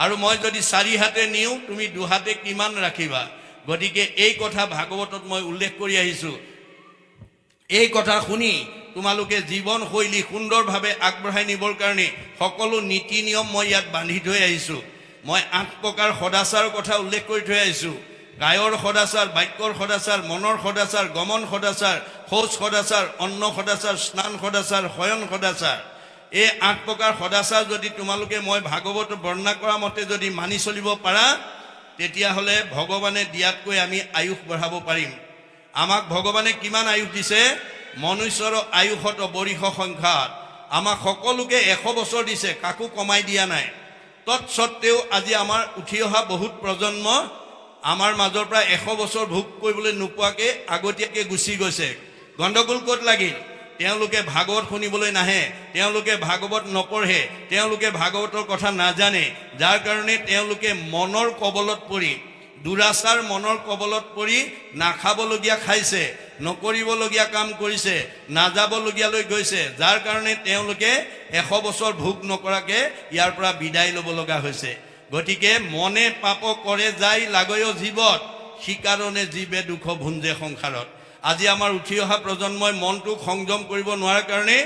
আৰু মই যদি 4 হাতে নিওঁ, তুমি দুহাতে কিমান ৰাখিবা? গতিকে এই কথা ভাগৱতত মই উল্লেখ কৰি আহিছোঁ। এই কথা শুনি তোমালোকে জীৱনশৈলী সুন্দৰভাৱে আগবঢ়াই নিবৰ কাৰণে সকলো নীতি নিয়ম মই ইয়াত বান্ধি থৈ আহিছোঁ। মই 8 প্ৰকাৰ সদাচাৰৰ কথা উল্লেখ কৰি থৈ আহিছোঁ। কায়ৰ সদাচাৰ, বাক্যৰ সদাচাৰ, মনৰ সদাচাৰ, গমন সদাচাৰ, শৌচ সদাচাৰ, অন্ন সদাচাৰ, স্নান সদাচাৰ, শয়ন সদাচাৰ। এই 8 প্ৰকাৰ সদাচাৰ যদি তোমালোকে মই ভাগৱত বৰ্ণনা কৰা মতে যদি মানি চলিব পাৰা, তেতিয়াহ'লে ভগৱানে দিয়াতকৈ আমি আয়ুস বঢ়াব পাৰিম। আমাক ভগৱানে কিমান আয়ুস দিছে? মনুষ্যৰ আয়ুসত বৰিষ সংখ্যাত আমাক সকলোকে 100 বছৰ দিছে, কাকো কমাই দিয়া নাই। তৎসত্বেও আজি আমাৰ উঠি অহা বহুত প্ৰজন্ম আমাৰ মাজৰ পৰা 100 বছৰ ভোগ কৰিবলৈ নোপোৱাকৈ আগতীয়াকৈ গুচি গৈছে। গণ্ডগোল ক'ত লাগিল? তেওঁলোকে ভাগৱত শুনিবলৈ নাহে, তেওঁলোকে ভাগৱত নপঢ়ে, তেওঁলোকে ভাগৱতৰ কথা নাজানে। যাৰ কাৰণে তেওঁলোকে মনৰ কবলত পৰি, দুৰাচাৰ মনৰ কবলত পৰি নাখাবলগীয়া খাইছে, নকৰিবলগীয়া কাম কৰিছে, নাযাবলগীয়ালৈ গৈছে। যাৰ কাৰণে তেওঁলোকে 100 বছৰ ভোগ নকৰাকৈ ইয়াৰ পৰা বিদায় ল'ব লগা হৈছে। গতিকে মনে পাপ কৰে যায় লাগয় জীৱত, সিকাৰণে জীৱে দুখ ভুঞ্জে সংসাৰত। আজি আমাৰ উঠি অহা প্ৰজন্মই মনটোক সংযম কৰিব নোৱাৰাৰ কাৰণে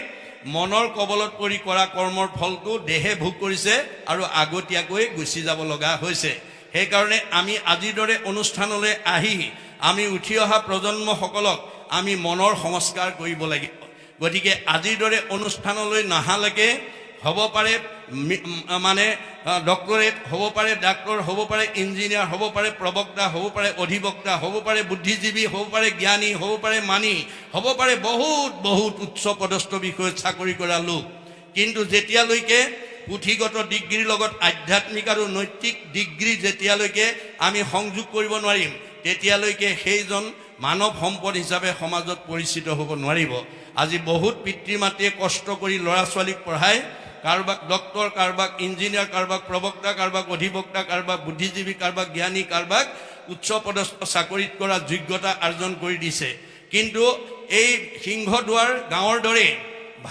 মনৰ কবলত পৰি কৰা কৰ্মৰ ফলটো দেহে ভোগ কৰিছে আৰু আগতীয়াকৈ গুচি যাব লগা হৈছে। সেইকাৰণে আমি আজিৰ দৰে অনুষ্ঠানলৈ আহি আমি উঠি অহা প্ৰজন্মসকলক আমি মনৰ সংস্কাৰ কৰিব লাগিব। গতিকে আজিৰ দৰে অনুষ্ঠানলৈ নহালৈকে হ'ব পাৰে মানে ডক্টৰেট, হ'ব পাৰে ডাক্তৰ, হ'ব পাৰে ইঞ্জিনিয়াৰ, হ'ব পাৰে প্ৰবক্তা, হ'ব পাৰে অধিবক্তা, হ'ব পাৰে বুদ্ধিজীৱী, হ'ব পাৰে জ্ঞানী, হ'ব পাৰে মানি, হ'ব পাৰে বহুত বহুত উচ্চ পদস্থ বিষয়ত চাকৰি কৰা লোক। কিন্তু যেতিয়ালৈকে পুথিগত ডিগ্ৰীৰ লগত আধ্যাত্মিক আৰু নৈতিক ডিগ্ৰী যেতিয়ালৈকে আমি সংযোগ কৰিব নোৱাৰিম তেতিয়ালৈকে সেইজন মানৱ সম্পদ হিচাপে সমাজত পৰিচিত হ'ব নোৱাৰিব। আজি বহুত পিতৃ মাতৃয়ে কষ্ট কৰি ল'ৰা ছোৱালীক পঢ়ায়, কাৰোবাক ডক্টৰ, কাৰোবাক ইঞ্জিনিয়াৰ, কাৰোবাক প্ৰবক্তা, কাৰোবাক অধিবক্তা, কাৰোবাক বুদ্ধিজীৱী, কাৰোবাক জ্ঞানী, কাৰোবাক উচ্চ পদস্থ চাকৰিত কৰা যোগ্যতা অৰ্জন কৰি দিছে। কিন্তু এই সিংহদুৱাৰ গাঁৱৰ দৰে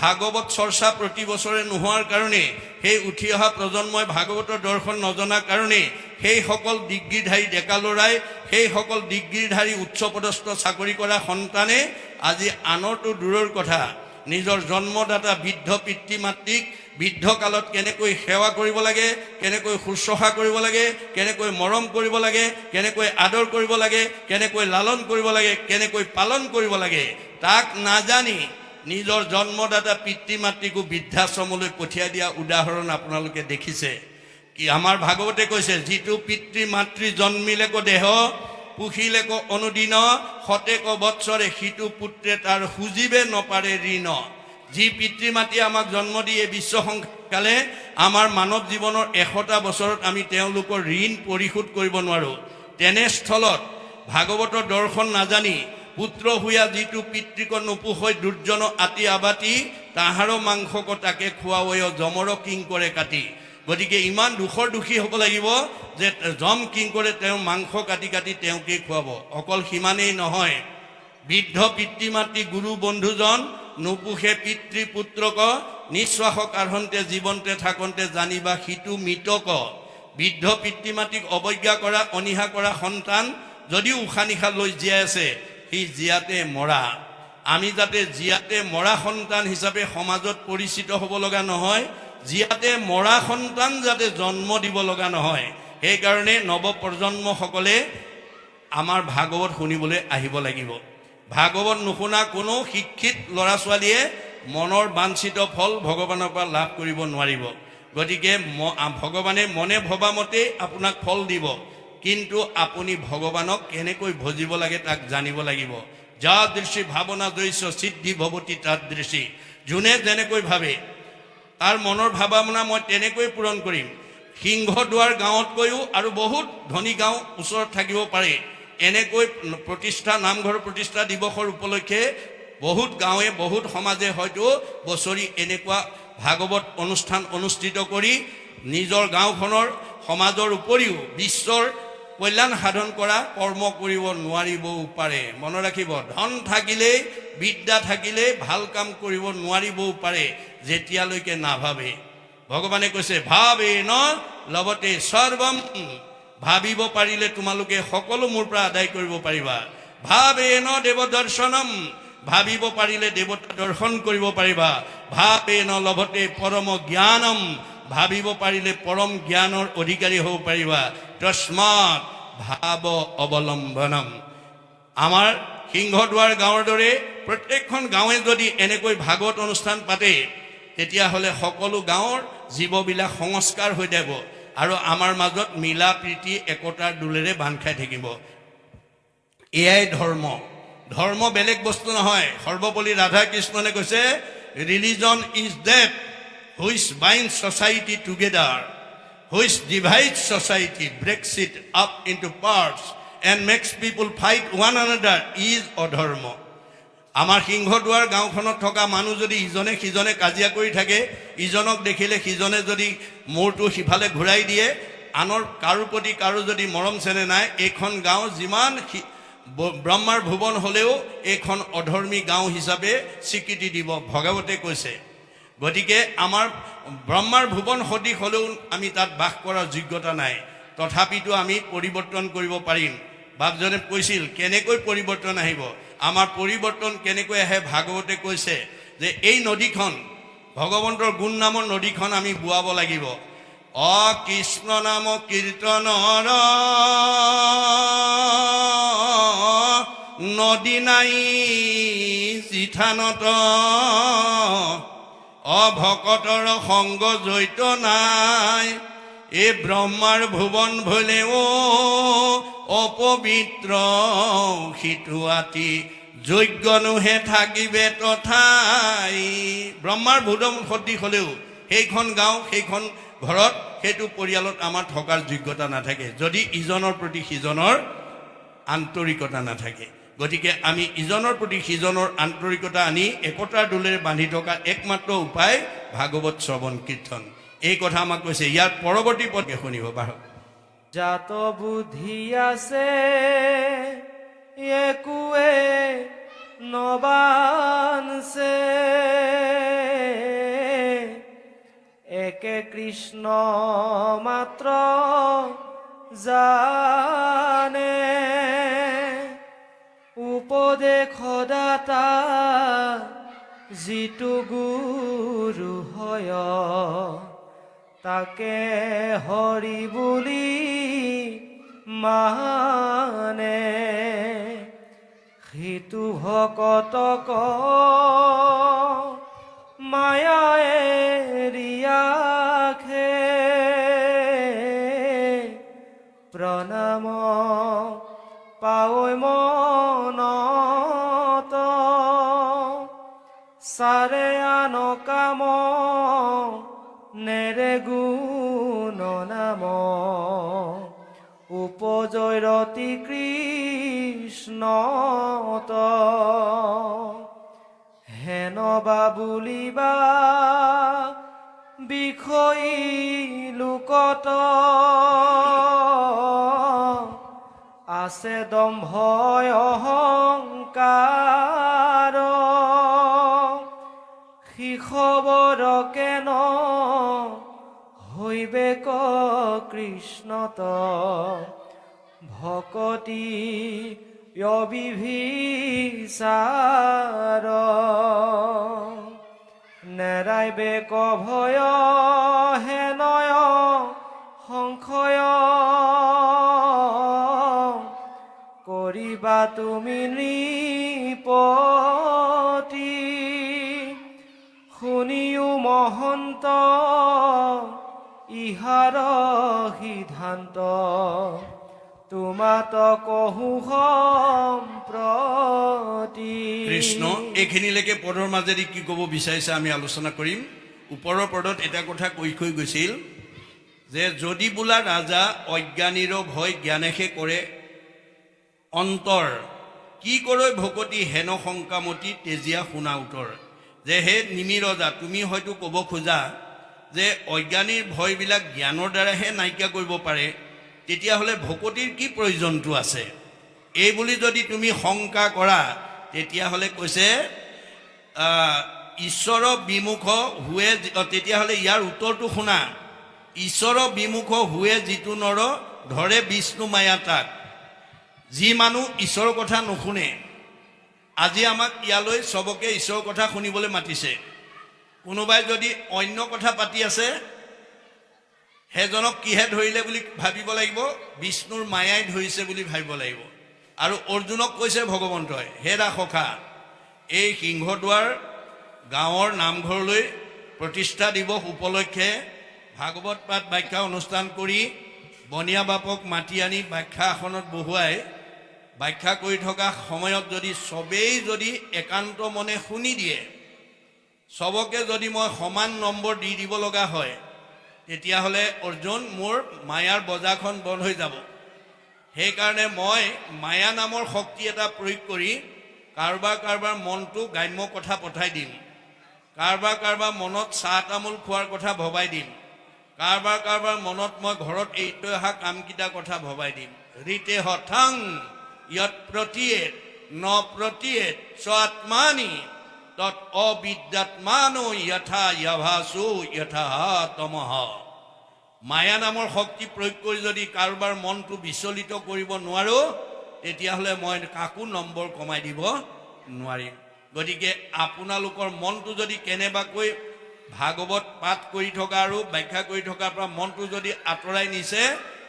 ভাগৱত চৰ্চা প্ৰতি বছৰে নোহোৱাৰ কাৰণে, সেই উঠি অহা প্ৰজন্মই ভাগৱতৰ দৰ্শন নজনাৰ কাৰণে সেইসকল ডিগ্ৰীধাৰী ডেকা ল'ৰাই, সেইসকল ডিগ্ৰীধাৰী উচ্চপদস্থ চাকৰি কৰা সন্তানে আজি আনৰতো দূৰৰ কথা নিজৰ জন্মদাতা বৃদ্ধ পিতৃ মাতৃক বৃদ্ধকালত কেনেকৈ সেৱা কৰিব লাগে, কেনেকৈ শুশ্ৰূষা কৰিব লাগে, কেনেকৈ মৰম কৰিব লাগে, কেনেকৈ আদৰ কৰিব লাগে, কেনেকৈ লালন কৰিব লাগে, কেনেকৈ পালন কৰিব লাগে, তাক নাজানি নিজৰ জন্মদাতা পিতৃ মাতৃকো বৃদ্ধাশ্ৰমলৈ পঠিয়াই দিয়া উদাহৰণ আপোনালোকে দেখিছে। কি আমাৰ ভাগৱতে কৈছে, যিটো পিতৃ মাতৃ জন্মিলেকো দেহ, পুহিলেকো অনুদিন, শতেক বৎসৰে সিটো পুত্ৰে তাৰ খুজিবে নপাৰে ঋণ। যি পিতৃ মাতৃয়ে আমাক জন্ম দি এই বিশ্ব সংসাৰকালে আমাৰ মানৱ জীৱনৰ 100টা বছৰত আমি তেওঁলোকৰ ঋণ পৰিশোধ কৰিব নোৱাৰোঁ। তেনেস্থলত ভাগৱতৰ দৰ্শন নাজানি পুত্ৰ হুয়া যিটো পিতৃক নোপোহৈ দুৰ্জন আতি আবাতি, তাহাৰো মাংসক তাকে খুৱাবয় যমৰ কিং কৰে কাটি। গতিকে ইমান দুখৰ দুখী হ'ব লাগিব যে যম কিং কৰে তেওঁ মাংস কাটি কাটি তেওঁকেই খুৱাব। অকল সিমানেই নহয়, বৃদ্ধ পিতৃ মাতৃ গুৰু বন্ধুজন নোপোষে পিতৃ পুত্ৰক, নিশ্বাস কাঢ়ন্তে জীৱন্তে থাকন্তে জানিবা সিটো মৃতক। বৃদ্ধ পিতৃ মাতৃক অৱজ্ঞা কৰা, অনীহা কৰা সন্তান যদিও উশাহ নিশাহ লৈ জীয়াই আছে, সি জীয়াতে মৰা। আমি যাতে জীয়াতে মৰা সন্তান হিচাপে সমাজত পৰিচিত হ'ব লগা নহয়, জীয়াতে মৰা সন্তান যাতে জন্ম দিব লগা নহয়, সেইকাৰণে নৱপ্ৰজন্মসকলে আমাৰ ভাগৱত শুনিবলৈ আহিব লাগিব। ভাগৱত নুশুনা কোনো শিক্ষিত ল'ৰা ছোৱালীয়ে মনৰ বাঞ্ছিত ফল ভগৱানৰ পৰা লাভ কৰিব নোৱাৰিব। গতিকে ভগৱানে মনে ভবা মতেই আপোনাক ফল দিব, কিন্তু আপুনি ভগৱানক কেনেকৈ ভজিব লাগে তাক জানিব লাগিব। যা দৃষ্টি ভাৱনা জৈছ সিদ্ধি ভৱতী তাত দৃষ্টি। যোনে যেনেকৈ ভাবে তাৰ মনৰ ভাৱনা মই তেনেকৈ পূৰণ কৰিম। সিংহদুৱাৰ গাঁৱতকৈও আৰু বহুত ধনী গাঁও ওচৰত থাকিব পাৰে। এনেকৈ প্ৰতিষ্ঠা, নামঘৰ প্ৰতিষ্ঠা দিৱসৰ উপলক্ষে বহুত গাঁৱে বহুত সমাজে হয়তো বছৰি এনেকুৱা ভাগৱত অনুষ্ঠান অনুষ্ঠিত কৰি নিজৰ গাঁওখনৰ সমাজৰ উপৰিও বিশ্বৰ কল্যাণ সাধন কৰা কৰ্ম কৰিব নোৱাৰিবও পাৰে। মনত ৰাখিব, ধন থাকিলেই, বিদ্যা থাকিলেই ভাল কাম কৰিব নোৱাৰিবও পাৰে, যেতিয়ালৈকে নাভাবে। ভগৱানে কৈছে, ভাবে ন লগতে সৰ্বম, ভাবিব পাৰিলে তোমালোকে সকলো মোৰ পৰা আদায় কৰিব পাৰিবা। ভাবে ন দেৱ দৰ্শনম, ভাবিব পাৰিলে দেৱতা দৰ্শন কৰিব পাৰিবা। ভাবে ন লভতে পৰম জ্ঞানম, ভাবিব পাৰিলে পৰম জ্ঞানৰ অধিকাৰী হ'ব পাৰিবা। তস্মাৎ ভাৱ অৱলম্বনম। আমাৰ সিংহদুৱাৰ গাঁৱৰ দৰে প্ৰত্যেকখন গাঁৱে যদি এনেকৈ ভাগৱত অনুষ্ঠান পাতে, তেতিয়াহ'লে সকলো গাঁৱৰ জীৱবিলাক সংস্কাৰ হৈ যাব আৰু আমাৰ মাজত মিলা প্ৰীতি একতাৰ দোলেৰে বান্ধ খাই থাকিব। এয়াই ধৰ্ম। ধৰ্ম বেলেগ বস্তু নহয়। সৰ্বপল্লী ৰাধা কৃষ্ণনে কৈছে, religion is that which bind society together, which divides society, breaks it up into parts and makes people fight one another is অধৰ্ম। আমাৰ সিংহদুৱাৰ গাঁওখনত থকা মানুহ যদি ইজনে সিজনে কাজিয়া কৰি থাকে, ইজনক দেখিলে সিজনে যদি মূৰটো সিফালে ঘূৰাই দিয়ে, আনৰ কাৰো প্ৰতি কাৰো যদি মৰম চেনেহ নাই, এইখন গাঁও যিমান ব্ৰহ্মাৰ ভুৱন হ'লেও এইখন অধৰ্মী গাঁও হিচাপে স্বীকৃতি দিব, ভগৱতে কৈছে। গতিকে আমাৰ ব্ৰহ্মাৰ ভুৱন সদৃশ হ'লেও আমি তাত বাস কৰাৰ যোগ্যতা নাই, তথাপিতো আমি পৰিৱৰ্তন কৰিব পাৰিম। বাপজনে কৈছিল, কেনেকৈ পৰিৱৰ্তন আহিব? আমাৰ পৰিৱৰ্তন কেনেকৈ আহে? ভাগৱতে কৈছে যে এই নদীখন, ভগৱন্তৰ গুণ নামৰ নদীখন আমি বোৱাব লাগিব। কৃষ্ণ নাম কীৰ্তনৰ নদী নাই চিথানত, ভকতৰ সংগ জৈত নাই, এই ব্ৰহ্মাৰ ভুৱন ভলেও অপবিত্ৰ, সিটো আতি যজ্ঞ নোহে থাকিবে তথাই। ব্ৰহ্মাৰ ভুৱন সদৃশ হ'লেও সেইখন গাঁও সেইখন ঘৰত সেইটো পৰিয়ালত আমাৰ থকাৰ যোগ্যতা নাথাকে যদি ইজনৰ প্ৰতি সিজনৰ আন্তৰিকতা নাথাকে গতিকে আমি ইজনৰ প্ৰতি সিজনৰ আন্তৰিকতা আনি একতাৰ দোলেৰে বান্ধি থকা একমাত্ৰ উপায় ভাগৱত শ্ৰৱণ কীৰ্তন এই কথা আমাক কৈছে ইয়াৰ পৰৱৰ্তী পদকে শুনিব বাৰু জাত বুদ্ধি আছে একোৱে নবানছে একে কৃষ্ণ মাত্ৰ জানে উপদেশদাতা যিটো গুৰু হয় তাকে হৰি বুলি মানে সিটো ভকতক মায়ায়ে ৰিয়াখে প্ৰণাম পাৱৈ মনত চাৰে আন কাম নেৰে গুণ নাম উপজয়ৰতি কৃষ্ণত হেনবা বুলিবা বিষয়ী লোকত আছে দম্ভ অহংকাৰ শিখবৰ কেন হইবে ক কৃষ্ণত ভকতি অবিভিচাৰ নেৰাইবে ক ভয় হেনয় সংশয় কৰিবা তুমি নৃপতি শুনিও মহন্ত ইহাৰ সিদ্ধান্ত তোমাত কহু সম্প্ৰতি কৃষ্ণ এইখিনিলৈকে পদৰ মাজেদি কি ক'ব বিচাৰিছে আমি আলোচনা কৰিম ওপৰৰ পদত এটা কথা কৈ গৈছিল যে যদি বোলা ৰাজা অজ্ঞানীৰ ভয় জ্ঞানেহে কৰে অন্তৰ কি কৰে ভকতি হেন শংকামতি তেজীয়া শুনা উত্তৰ যে হে নিমি ৰজা তুমি হয়তো ক'ব খোজা যে অজ্ঞানীৰ ভয়বিলাক জ্ঞানৰ দ্বাৰাহে নাইকিয়া কৰিব পাৰে তেতিয়াহ'লে ভকতিৰ কি প্ৰয়োজনটো আছে এই বুলি যদি তুমি শংকা কৰা তেতিয়াহ'লে কৈছে ঈশ্বৰ বিমুখ হুৱে তেতিয়াহ'লে ইয়াৰ উত্তৰটো শুনা ঈশ্বৰ বিমুখ হুৱে যিটো নৰ ধৰে বিষ্ণু মায়া তাক যি মানুহ ঈশ্বৰৰ কথা নুশুনে আজি আমাক ইয়ালৈ সবকে ঈশ্বৰৰ কথা শুনিবলৈ মাতিছে কোনোবাই যদি অন্য কথা পাতি আছে হেজনক কিহে ধৰিলে বুলি ভাবিব লাগিব বিষ্ণুৰ মায়াই ধৰিছে বুলি ভাবিব লাগিব আৰু অৰ্জুনক কৈছে ভগৱন্তই হে ৰাসখা এই সিংহদুৱাৰ গাঁৱৰ নামঘৰলৈ প্ৰতিষ্ঠা দিৱস উপলক্ষে ভাগৱত পাঠ ব্যাখ্যা অনুষ্ঠান কৰি বনিয়া বাপক মাতি আনি ব্যাখ্যা আসনত বহুৱাই ব্যাখ্যা কৰি থকা সময়ত যদি সবেই যদি একান্ত মনে শুনি দিয়ে সবকে যদি মই সমান নম্বৰ দি দিব লগা হয় তেতিয়াহ'লে অৰ্জুন মোৰ মায়াৰ বজাৰখন বন্ধ হৈ যাব সেইকাৰণে মই মায়া নামৰ শক্তি এটা প্ৰয়োগ কৰি কাৰোবাৰ মনটো গ্ৰাম্য কথা পঠাই দিম কাৰোবাৰ মনত চাহ তামোল খোৱাৰ কথা ভবাই দিম কাৰোবাৰ মনত মই ঘৰত এৰি অহা কামকেইটা কথা ভবাই দিম ৰীতে হঠাং ইয়ত প্ৰতিয়েত ন প্ৰতিয়েত স্বাত্মানি তৎ অবিদ্যাত্মানো যথা যভাসু যথা তমহ মায়া নামৰ শক্তি প্ৰয়োগ কৰি যদি কাৰোবাৰ মনটো বিচলিত কৰিব নোৱাৰো তেতিয়াহ'লে মই কাকো নম্বৰ কমাই দিব নোৱাৰিম গতিকে আপোনালোকৰ মনটো যদি কেনেবাকৈ ভাগৱত পাঠ কৰি থকা আৰু ব্যাখ্যা কৰি থকাৰ পৰা মনটো যদি আঁতৰাই নিছে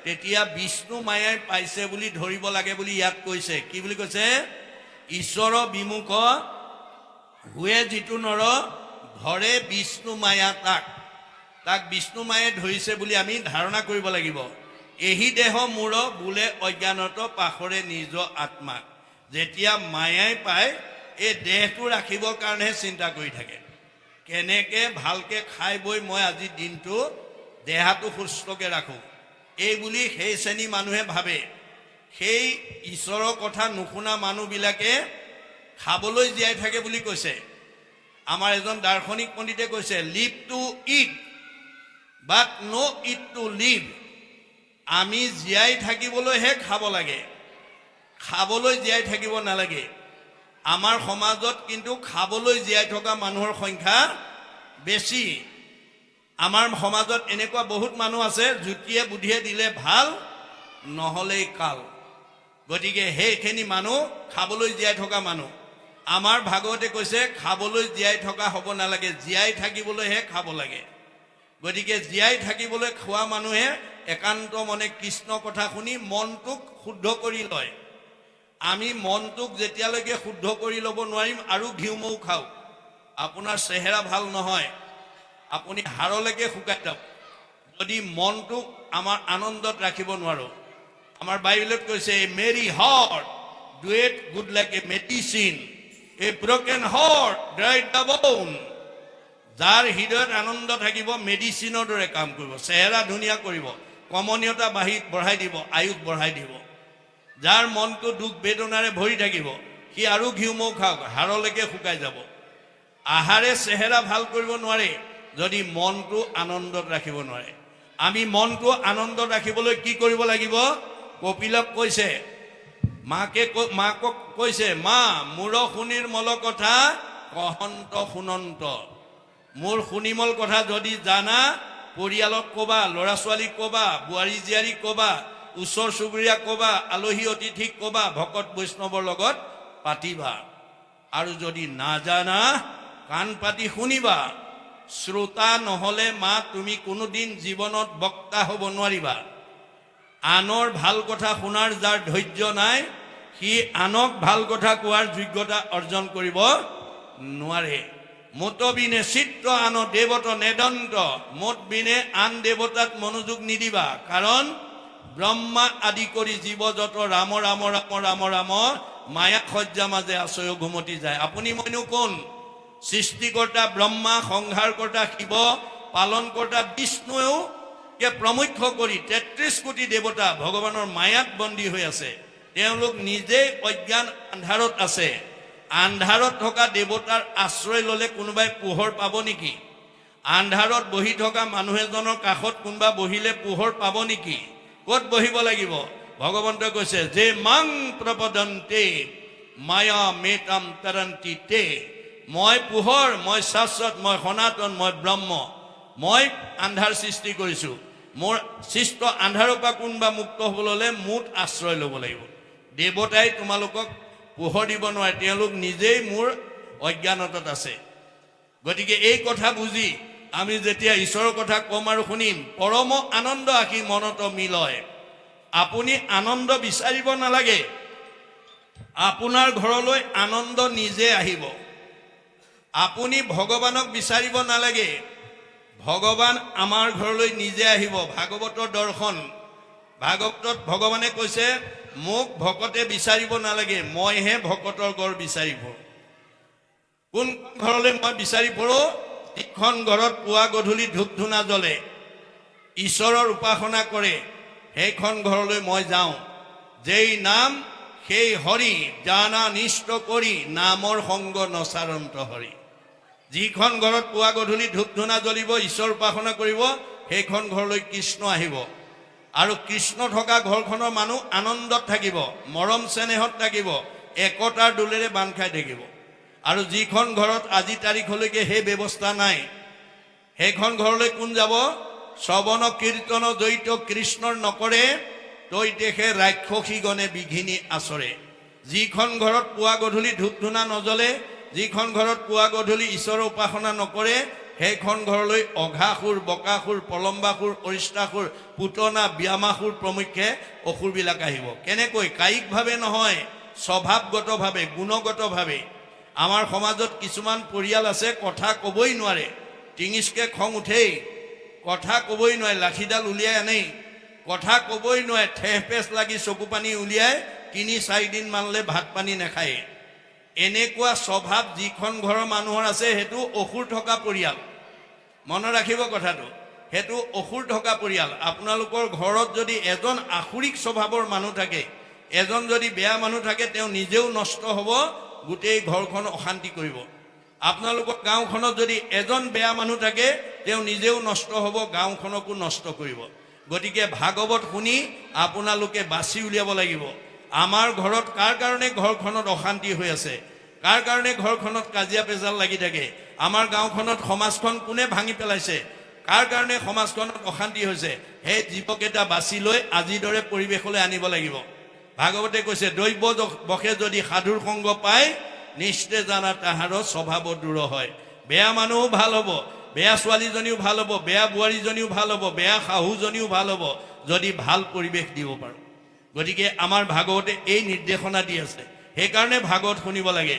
তেতিয়া বিষ্ণু মায়াই পাইছে বুলি ধৰিব লাগে বুলি ইয়াত কৈছে কি বুলি কৈছে ঈশ্বৰ বিমুখ হুৱে যিটো নৰ ধৰে বিষ্ণু মায়া তাক বিষ্ণু মায়ে ধৰিছে বুলি আমি ধাৰণা কৰিব লাগিব এহি দেহ মূৰ বোলে অজ্ঞানত পাখৰে নিজ আত্মা যেতিয়া মায়াই পায় এই দেহটো ৰাখিবৰ কাৰণেহে চিন্তা কৰি থাকে কেনেকে ভালকে খাই বৈ মই আজি দিনটো দেহাটো সুস্থকে ৰাখোঁ, এই বুলি সেই শ্ৰেণী মানুহে ভাবে। সেই ঈশ্বৰৰ কথা নুশুনা মানুহবিলাকে খাবলৈ জীয়াই থাকে বুলি কৈছে। আমাৰ এজন দাৰ্শনিক পণ্ডিতে কৈছে, live to eat but no' eat to live. আমি জীয়াই থাকিবলৈহে খাব লাগে, খাবলৈ জীয়াই থাকিব নালাগে। আমাৰ সমাজত কিন্তু খাবলৈ জীয়াই থকা মানুহৰ সংখ্যা বেছি। আমাৰ সমাজত এনেকুৱা বহুত মানুহ আছে, জুতিয়ে বুদ্ধিয়ে দিলে ভাল, নহ'লেই কাল। গতিকে সেইখিনি মানুহ খাবলৈ জীয়াই থকা মানুহ। আমাৰ ভাগৱতে কৈছে খাবলৈ জীয়াই থকা হ'ব নালাগে, জীয়াই থাকিবলৈহে খাব লাগে। গতিকে জীয়াই থাকিবলৈ খোৱা মানুহে একান্ত মনে কৃষ্ণ কথা শুনি মনটোক শুদ্ধ কৰি লয়। আমি মনটোক যেতিয়ালৈকে শুদ্ধ কৰি ল'ব নোৱাৰিম আৰু ঘিউ মৌ খাওক, আপোনাৰ চেহেৰা ভাল নহয়, আপুনি হাড়লৈকে শুকাই যাওক যদি মনটোক আমাৰ আনন্দত ৰাখিব নোৱাৰোঁ। আমাৰ বাইবেলত কৈছে, মেৰী হাৰ্ট ডুৱেট good like a medicine, A broken heart dried the bone. যাৰ হৃদয়ত আনন্দ থাকিব মেডিচিনৰ দৰে কাম কৰিব, চেহেৰা ধুনীয়া কৰিব, কমনীয়তা বঢ়াই দিব, আয়ুস বঢ়াই দিব। যাৰ মনটো দুখ বেদনাৰে ভৰি থাকিব সি আৰু ঘিউ মৌ খাওক, হাড়লৈকে শুকাই যাব। আহাৰে চেহেৰা ভাল কৰিব নোৱাৰে যদি মনটো আনন্দত ৰাখিব নোৱাৰে। আমি মনটো আনন্দত ৰাখিবলৈ কি কৰিব লাগিব? কপিলক কৈছে, মাকক কৈছে, মা মোৰ শুনিৰ মল কথা কহন্ত শুনন্ত। মোৰ শুনিমল কথা যদি জানা পৰিয়ালক ক'বা, ল'ৰা ছোৱালীক ক'বা, বোৱাৰী জীয়াৰীক ক'বা, ওচৰ চুবুৰীয়াক ক'বা, আলহী অতিথিক ক'বা, ভকত বৈষ্ণৱৰ লগত পাতিবা। আৰু যদি নাজানা কাণ পাতি শুনিবা। শ্ৰোতা নহ'লে মা তুমি কোনোদিন জীৱনত বক্তা হ'ব নোৱাৰিবা। আনৰ ভাল কথা শুনাৰ যাৰ ধৈৰ্য নাই সি আনক ভাল কথা কোৱাৰ যোগ্যতা অৰ্জন কৰিব নোৱাৰে। মত বিনে চিত্ৰ আন দেৱত নেদন্ত, মত বিনে আন দেৱতাত মনোযোগ নিদিবা। কাৰণ ব্ৰহ্মা আদি কৰি জীৱ যত ৰাম ৰাম ৰাম ৰাম ৰাম মায়া সজ্জা মাজে আচয় ঘুমতি যায়। আপুনি মইনো কোন? সৃষ্টিকৰ্তা ব্ৰহ্মা, সংহাৰকৰ্তা শিৱ, পালনকৰ্তা বিষ্ণুৱেও প্ৰমুখ্য কৰি ৩৩ কোটি দেৱতা ভগৱানৰ মায়াত বন্দী হৈ আছে। তেওঁলোক নিজেই অজ্ঞান আন্ধাৰত আছে। আন্ধাৰত থকা দেৱতাৰ আশ্ৰয় ল'লে কোনোবাই পোহৰ পাব নেকি? আন্ধাৰত বহি থকা মানুহ এজনৰ কাষত কোনোবা বহিলে পোহৰ পাব নেকি? ক'ত বহিব লাগিব? ভগৱন্তই কৈছে, যে মাং প্ৰপদন্তে মায়া মেতাম তৰন্তি তে। মই পোহৰ, মই শাশ্বত, মই সনাতন, মই ব্ৰহ্ম। মই আন্ধাৰ সৃষ্টি কৰিছোঁ। মোৰ সৃষ্ট আন্ধাৰৰ পৰা কোনোবা মুক্ত হ'বলৈ হ'লে মোত আশ্ৰয় ল'ব লাগিব। দেৱতাই তোমালোকক পোহৰ দিব নোৱাৰে, তেওঁলোক নিজেই মোৰ অজ্ঞানতাত আছে। গতিকে এই কথা বুজি আমি যেতিয়া ঈশ্বৰৰ কথা ক'ম আৰু শুনিম, পৰম আনন্দ আহি মনত মিলয়। আপুনি আনন্দ বিচাৰিব নালাগে, আপোনাৰ ঘৰলৈ আনন্দ নিজে আহিব। আপুনি ভগৱানক বিচাৰিব নালাগে, ভগৱান আমাৰ ঘৰলৈ নিজে আহিব। ভাগৱতৰ দৰ্শন, ভাগৱতত ভগৱানে কৈছে, মোক ভকতে বিচাৰিব নালাগে, মইহে ভকতৰ ঘৰ বিচাৰি ফুৰোঁ। কোন ঘৰলৈ মই বিচাৰি ফুৰোঁ? যিখন ঘৰত পুৱা গধূলি ধূপ ধূনা জ্বলে, ঈশ্বৰৰ উপাসনা কৰে, সেইখন ঘৰলৈ মই যাওঁ। যেই নাম সেই হৰি, জানা নিষ্ট কৰি নামৰ সংগ নচাৰন্ত হৰি। যিখন ঘৰত পুৱা গধূলি ধূপ ধূনা জ্বলিব, ঈশ্বৰ উপাসনা কৰিব, সেইখন ঘৰলৈ কৃষ্ণ আহিব। আৰু কৃষ্ণ থকা ঘৰখনৰ মানুহ আনন্দত থাকিব, মৰম চেনেহত থাকিব, একতাৰ দোলেৰে বান্ধ খাই থাকিব। আৰু যিখন ঘৰত আজি তাৰিখলৈকে সেই ব্যৱস্থা নাই, সেইখন ঘৰলৈ কোন যাব? শ্ৰৱণ কীৰ্তন জড়িত কৃষ্ণৰ নকৰে, তৈতেহে ৰাক্ষসীগণে বিঘিনি আচৰে। যিখন ঘৰত পুৱা গধূলি ধূপ ধূনা নজ্বলে, যিখন ঘৰত পুৱা গধূলি ঈশ্বৰৰ উপাসনা নকৰে, সেইখন ঘৰলৈ অঘাসুৰ, বকাসুৰ, প্ৰলম্বাসুৰ, অৰিষ্টাসুৰ, পুতনা, ব্যামাসুৰ প্ৰমুখ্যে অসুৰবিলাক আহিব। কেনেকৈ? কায়িকভাৱে নহয়, স্বভাৱগতভাৱে, গুণগতভাৱে। আমাৰ সমাজত কিছুমান পৰিয়াল আছে, কথা ক'বই নোৱাৰে, টিঙিচকৈ খং উঠেই, কথা ক'বই নোৱাৰে, লাঠিডাল উলিয়াই আনেই, কথা ক'বই নোৱাৰে, ঠেহ পেচ লাগি চকু পানী উলিয়াই ৩-৪ দিন মানলৈ ভাত পানী নাখায়। এনেকুৱা স্বভাৱ যিখন ঘৰৰ মানুহৰ আছে সেইটো অসুৰ থকা পৰিয়াল। মনত ৰাখিব কথাটো, সেইটো অসুৰ থকা পৰিয়াল। আপোনালোকৰ ঘৰত যদি এজন আসুৰিক স্বভাৱৰ মানুহ থাকে, এজন যদি বেয়া মানুহ থাকে, তেওঁ নিজেও নষ্ট হ'ব, গোটেই ঘৰখন অশান্তি কৰিব। আপোনালোকৰ গাঁওখনত যদি এজন বেয়া মানুহ থাকে, তেওঁ নিজেও নষ্ট হ'ব, গাঁওখনকো নষ্ট কৰিব। গতিকে ভাগৱত শুনি আপোনালোকে বাছি উলিয়াব লাগিব। আমাৰ ঘৰত কাৰ কাৰণে ঘৰখনত অশান্তি হৈ আছে, কাৰ কাৰণে ঘৰখনত কাজিয়া পেঁচাল লাগি থাকে, আমাৰ গাঁওখনত সমাজখন কোনে ভাঙি পেলাইছে, কাৰ কাৰণে সমাজখনত অশান্তি হৈছে, সেই জীৱকেইটা বাছি লৈ আজিৰ দৰে পৰিৱেশলৈ আনিব লাগিব। ভাগৱতে কৈছে, দৈৱ বশে যদি সাধুৰ সংগ পায়, নিশ্চয় জানা তাহাৰৰ স্বভাৱ দূৰ হয়। বেয়া মানুহো ভাল হ'ব, বেয়া ছোৱালীজনীও ভাল হ'ব, বেয়া বোৱাৰীজনীও ভাল হ'ব, বেয়া শাহুজনীও ভাল হ'ব, যদি ভাল পৰিৱেশ দিব পাৰোঁ। গতিকে আমাৰ ভাগৱতে এই নিৰ্দেশনা দি আছে। সেইকাৰণে ভাগৱত শুনিব লাগে।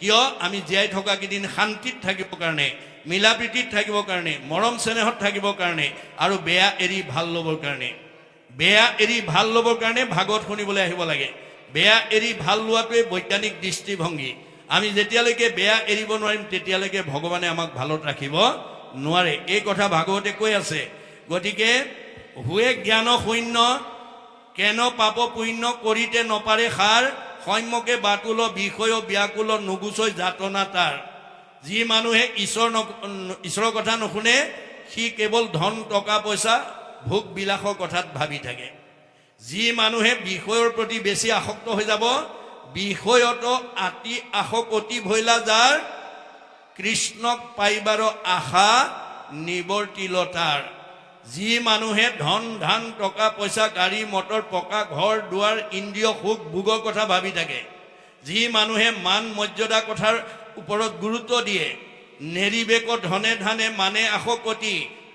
কিয়? আমি জীয়াই থকা কেইদিন শান্তিত থাকিবৰ কাৰণে, মিলা প্ৰীতিত থাকিবৰ কাৰণে, মৰম চেনেহত থাকিবৰ কাৰণে, আৰু বেয়া এৰি ভাল ল'বৰ কাৰণে। বেয়া এৰি ভাল ল'বৰ কাৰণে ভাগৱত শুনিবলৈ আহিব লাগে। বেয়া এৰি ভাল লোৱাটোৱে বৈজ্ঞানিক দৃষ্টিভংগী। আমি যেতিয়ালৈকে বেয়া এৰিব নোৱাৰিম, তেতিয়ালৈকে ভগৱানে আমাক ভালত ৰাখিব নোৱাৰে। এই কথা ভাগৱতে কৈ আছে। গতিকে হুৱে জ্ঞান শূন্য, কেন পাপ পুণ্য কৰিতে নপাৰে সাৰ, সম্যকে বাতুল বিষয় ব্যাকুল নুগুচৈ যাতনা তাৰ। যি মানুহে ঈশ্বৰৰ কথা নুশুনে, সি কেৱল ধন টকা পইচা ভোগ বিলাসৰ কথাত ভাবি থাকে। যি মানুহে বিষয়ৰ প্ৰতি বেছি আসক্ত হৈ যাব, বিষয়ত আতি আসক্তি ভৈলা যাৰ, কৃষ্ণক পাইবাৰ আশা নিবৰ্তিলতাৰ। যি মানুহে ধন ধান টকা পইচা গাড়ী মটৰ পকা ঘৰ দুৱাৰ ইন্দ্ৰিয় সুখ ভোগৰ কথা ভাবি থাকে, যি মানুহে মান মৰ্যাদা কথাৰ ওপৰত গুৰুত্ব দিয়ে, নেৰিবেক ধনে ধানে মানে আসক্তি,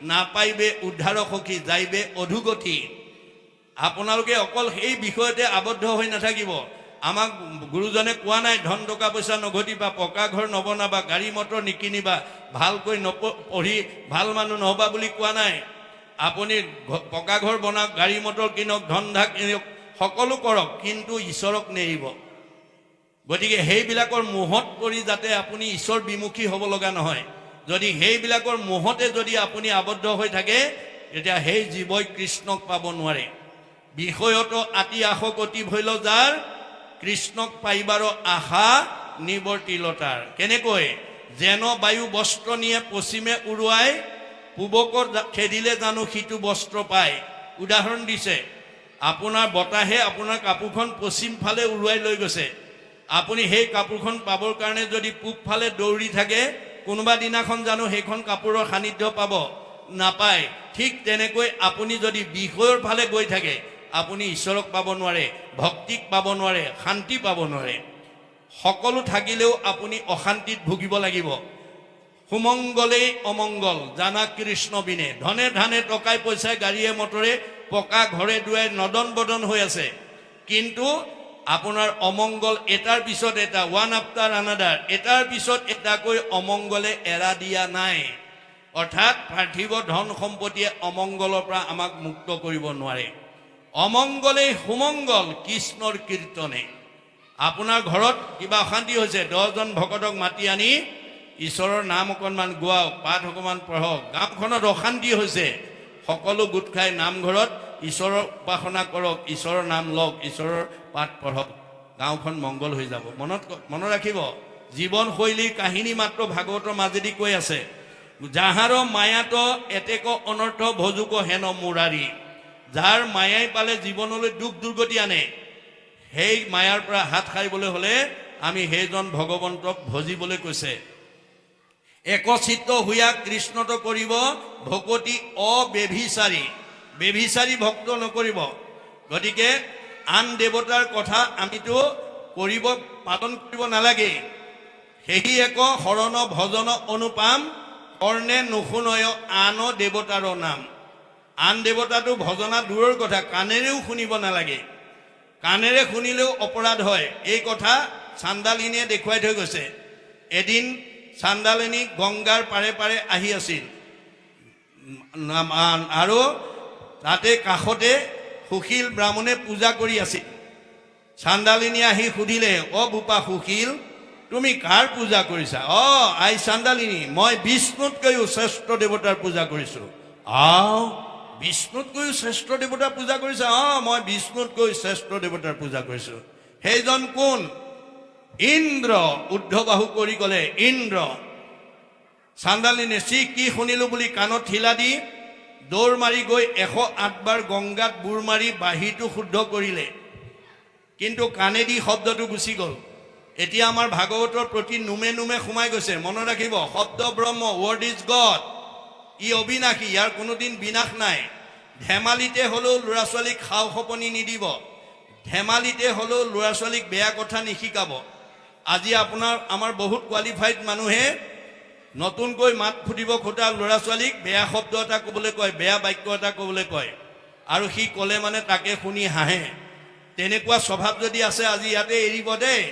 নাপাইবে উদ্ধাৰ সখী যাইবে অধুগতি। আপোনালোকে অকল সেই বিষয়তে আবদ্ধ হৈ নাথাকিব। আমাক গুৰুজনে কোৱা নাই ধন টকা পইচা নঘটিবা, পকা ঘৰ নবনাবা, গাড়ী মটৰ নিকিনিবা, ভালকৈ পঢ়ি ভাল মানুহ নহবা বুলি কোৱা নাই। আপুনি পকা ঘৰ বনাওক, গাড়ী মটৰ কিনক, ধন ধাক কিনক, সকলো কৰক, কিন্তু ঈশ্বৰক নেৰিব। গতিকে সেইবিলাকৰ মোহত পৰি যাতে আপুনি ঈশ্বৰ বিমুখী হ'ব লগা নহয়। যদি সেইবিলাকৰ মোহতে যদি আপুনি আবদ্ধ হৈ থাকে, তেতিয়া সেই জীৱই কৃষ্ণক পাব নোৱাৰে। বিষয়ত আতি আসক্তি ভৈল যাৰ, কৃষ্ণক পাইবাৰ আশা নিবৰ্তিলতাৰ। কেনেকৈ? যেন বায়ু বস্ত্ৰ নিয়ে পশ্চিমে উৰুৱাই, পূবকৰ খেদিলে জানো সিটো বস্ত্ৰ পায়। উদাহৰণ দিছে, আপোনাৰ বতাহে আপোনাৰ কাপোৰখন পশ্চিম ফালে উৰুৱাই লৈ গৈছে, আপুনি সেই কাপোৰখন পাবৰ কাৰণে যদি পূব ফালে দৌৰি থাকে, কোনোবা দিনাখন জানো সেইখন কাপোৰৰ সান্নিধ্য পাব? নাপায়। ঠিক তেনেকৈ আপুনি যদি বিষয়ৰ ফালে গৈ থাকে, আপুনি ঈশ্বৰক পাব নোৱাৰে, ভক্তিক পাব নোৱাৰে, শান্তি পাব নোৱাৰে। সকলো থাকিলেও আপুনি অশান্তিত ভুগিব লাগিব। সুমংগলেই অমংগল জানা কৃষ্ণ বিনে। ধনে ধানে টকাই পইচাই গাড়ীয়ে মটৰে পকা ঘৰে দুৱাই নদন বদন হৈ আছে, কিন্তু আপোনাৰ অমংগল এটাৰ পিছত এটা, ওৱান আফটাৰ আনাডাৰ, এটাৰ পিছত এটাকৈ অমংগলে এৰা দিয়া নাই। অৰ্থাৎ পাৰ্থিৱ ধন সম্পত্তিয়ে অমংগলৰ পৰা আমাক মুক্ত কৰিব নোৱাৰে। অমংগলেই সুমংগল কৃষ্ণৰ কীৰ্তনে। আপোনাৰ ঘৰত কিবা অশান্তি হৈছে, 10জন ভকতক মাতি আনি ঈশ্বৰৰ নাম অকণমান গোৱাওক, পাঠ অকণমান পঢ়ক। গাঁওখনত অশান্তি হৈছে, সকলো গোট খাই নামঘৰত ঈশ্বৰৰ উপাসনা কৰক, ঈশ্বৰৰ নাম লওক, ঈশ্বৰৰ পাঠ পঢ়ক, গাঁওখন মংগল হৈ যাব। মনত ৰাখিব, জীৱনশৈলীৰ কাহিনী মাত্ৰ ভাগৱতৰ মাজেদি কৈ আছে। যাহাৰ মায়াত এতেক অনৰ্থ ভজুক হেন মুৰাৰী। যাৰ মায়াই পালে জীৱনলৈ দুখ দুৰ্গতি আনে, সেই মায়াৰ পৰা হাত সাৰিবলৈ হ'লে আমি সেইজন ভগৱন্তক ভজিবলৈ কৈছে। একচিত্ত হুয়া কৃষ্ণত কৰিব ভকতি অবেভিচাৰী। বেভিচাৰী ভক্ত নকৰিব। গতিকে আন দেৱতাৰ কথা আমিতো পালন কৰিব নালাগে। সেই এক শৰণ ভজন অনুপাম, কৰ্ণে নুশুনয় আন দেৱতাৰ নাম। আন দেৱতাটো ভজনা দূৰৰ কথা, কাণেৰেও শুনিব নালাগে। কাণেৰে শুনিলেও অপৰাধ হয়। এই কথা চাণ্ডালিনীয়ে দেখুৱাই থৈ গৈছে। এদিন চাণ্ডালিনী গংগাৰ পাৰে পাৰে আহি আছিল, আৰু তাতে কাষতে সুশীল ব্ৰাহ্মণে পূজা কৰি আছিল। চাণ্ডালিনী আহি সুধিলে, অ বোপা সুশীল, তুমি কাৰ পূজা কৰিছা? আই চাণ্ডালিনী, মই বিষ্ণুতকৈও শ্ৰেষ্ঠ দেৱতাৰ পূজা কৰিছোঁ। বিষ্ণুতকৈও শ্ৰেষ্ঠ দেৱতাৰ পূজা কৰিছা? মই বিষ্ণুতকৈ শ্ৰেষ্ঠ দেৱতাৰ পূজা কৰিছোঁ। সেইজন কোন? ইন্দ্ৰ। ঊৰ্ধ্ববাহু কৰি ক'লে ইন্দ্ৰ। চাণ্ডালিনী কি শুনিলো বুলি কাণত ঠিলা দি দৌৰ মাৰি গৈ 108 বাৰ গংগাত বুৰ মাৰি বাঁহীটো শুদ্ধ কৰিলে, কিন্তু কাণেদি শব্দটো গুচি গ'ল। এতিয়া আমাৰ ভাগৱতৰ প্ৰতি নুমে নুমে সোমাই গৈছে। মনত ৰাখিব, শব্দ ব্ৰহ্ম, ৱৰ্ড ইজ গড। ই অবিনাশী, ইয়াৰ কোনোদিন বিনাশ নাই। ধেমালিতে হ'লেও ল'ৰা ছোৱালীক খাও সপনি নিদিব, ধেমালিতে হ'লেও ল'ৰা ছোৱালীক বেয়া কথা নিশিকাব। আজি আমাৰ বহুত কোৱালিফাইড মানুহে নতুনকৈ মাত ফুটিব খোটা ল'ৰা ছোৱালীক বেয়া শব্দ এটা ক'বলৈ কয়, বেয়া বাক্য এটা ক'বলৈ কয়, আৰু সি ক'লে মানে তাকে শুনি হাঁহে। তেনেকুৱা স্বভাৱ যদি আছে আজি ইয়াতে এৰিব দেই।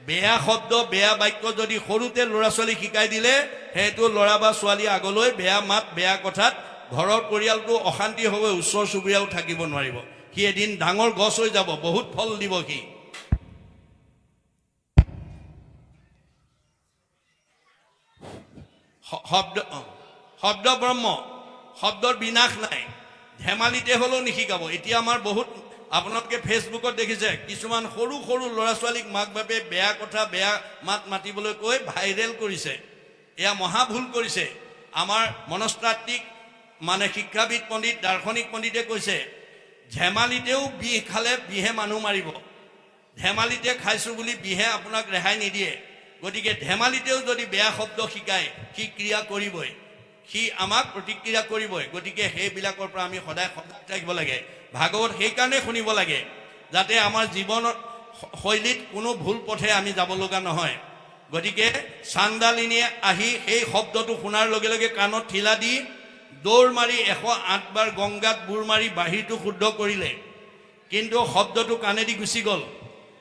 বেয়া শব্দ, বেয়া বাক্য যদি সৰুতে ল'ৰা ছোৱালীক শিকাই দিলে, সেইটো ল'ৰা বা ছোৱালী আগলৈ বেয়া মাত, বেয়া কথাত ঘৰৰ পৰিয়ালটো অশান্তি হ'ব, ওচৰ চুবুৰীয়াও থাকিব নোৱাৰিব। সি এদিন ডাঙৰ গছ হৈ যাব, বহুত ফল দিব সি। শব্দ ব্ৰহ্ম, শব্দৰ বিনাশ নাই, ধেমালিতে হ'লেও নিশিকাব। এতিয়া আমাৰ বহুত, আপোনালোকে ফেচবুকত দেখিছে, কিছুমান সৰু সৰু ল'ৰা ছোৱালীক মাক বাপে বেয়া কথা, বেয়া মাত মাতিবলৈ কৈ ভাইৰেল কৰিছে। এয়া মহা ভুল কৰিছে। আমাৰ মনস্তাত্ত্বিক শিক্ষাবিদ পণ্ডিত, দাৰ্শনিক পণ্ডিতে কৈছে, ধেমালিতেও বিষ খালে বিহে মানুহ মাৰিব। ধেমালিতে খাইছোঁ বুলি বিহে আপোনাক ৰেহাই নিদিয়ে। গতিকে ধেমালিতেও যদি বেয়া শব্দ শিকায়, সি ক্ৰিয়া কৰিবই, সি আমাক প্ৰতিক্ৰিয়া কৰিবই। গতিকে সেইবিলাকৰ পৰা আমি সদায় সজাগ থাকিব লাগে। ভাগৱত সেইকাৰণে শুনিব লাগে, যাতে আমাৰ জীৱনৰ শৈলীত কোনো ভুল পথে আমি যাব লগা নহয়। গতিকে চাণ্ডালিনীয়ে আহি সেই শব্দটো শুনাৰ লগে লগে কাণত ঠিলা দি দৌৰ মাৰি 108 বাৰ গংগাত বুৰ মাৰি বাঁহীটো শুদ্ধ কৰিলে, কিন্তু শব্দটো কাণেদি গুচি গ'ল।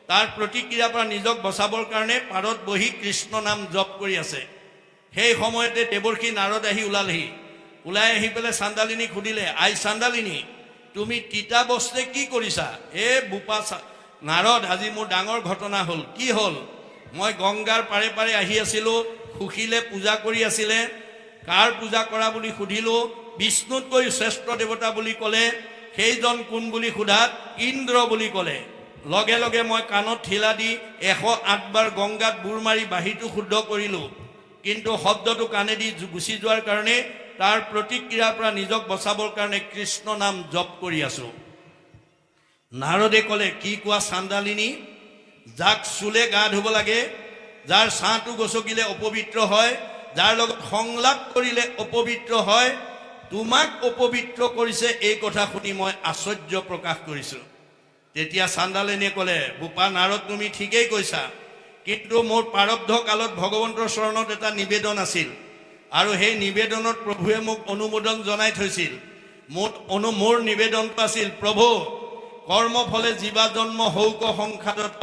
তাৰ প্ৰতিক্ৰিয়াৰ পৰা নিজক বচাবৰ কাৰণে পাৰত বহি কৃষ্ণ নাম জপ কৰি আছে। সেই সময়তে দেৱৰ্ষি নাৰদ আহি ওলালহি। ওলাই আহি পেলাই চাণ্ডালিনীক সুধিলে, আই চাণ্ডালিনী, তুমি তিতা বস্তুৱে কি কৰিছা? বোপা নাৰদ, আজি মোৰ ডাঙৰ ঘটনা হ'ল। কি হ'ল? মই গংগাৰ পাৰে পাৰে আহি আছিলোঁ, সুশীলে পূজা কৰি আছিলে। কাৰ পূজা কৰা বুলি সুধিলোঁ, বিষ্ণুতকৈ শ্ৰেষ্ঠ দেৱতা বুলি ক'লে। সেইজন কোন বুলি সোধাত ইন্দ্ৰ বুলি ক'লে। লগে লগে মই কাণত ঠিলা দি 108 বাৰ গংগাত বুৰ মাৰি বাঁহীটো শুদ্ধ কৰিলোঁ, কিন্তু শব্দটো কাণেদি গুচি যোৱাৰ কাৰণে তাৰ প্ৰতিক্ৰিয়াৰ পৰা নিজক বচাবৰ কাৰণে কৃষ্ণ নাম জপ কৰি আছোঁ। নাৰদে ক'লে, কি কোৱা চাণ্ডালিনী? যাক চুলে গা ধুব লাগে, যাৰ ছাঁটো গচকিলে অপবিত্ৰ হয়, যাৰ লগত সংলাপ কৰিলে অপবিত্ৰ হয়, তোমাক অপবিত্ৰ কৰিছে, এই কথা শুনি মই আশ্চৰ্য প্ৰকাশ কৰিছোঁ। তেতিয়া চাণ্ডালিনীয়ে ক'লে, বোপা নাৰদ, তুমি ঠিকেই কৈছা, কিন্তু মোৰ প্ৰাৰব্ধ কালত ভগৱন্তৰ চৰণত এটা নিবেদন আছিল, আৰু সেই নিবেদনত প্ৰভুৱে মোক অনুমোদন জনাই থৈছিল। মোৰ নিবেদনটো আছিল, প্ৰভু, কৰ্মফলে জীৱা জন্ম হৌক সংসাৰত,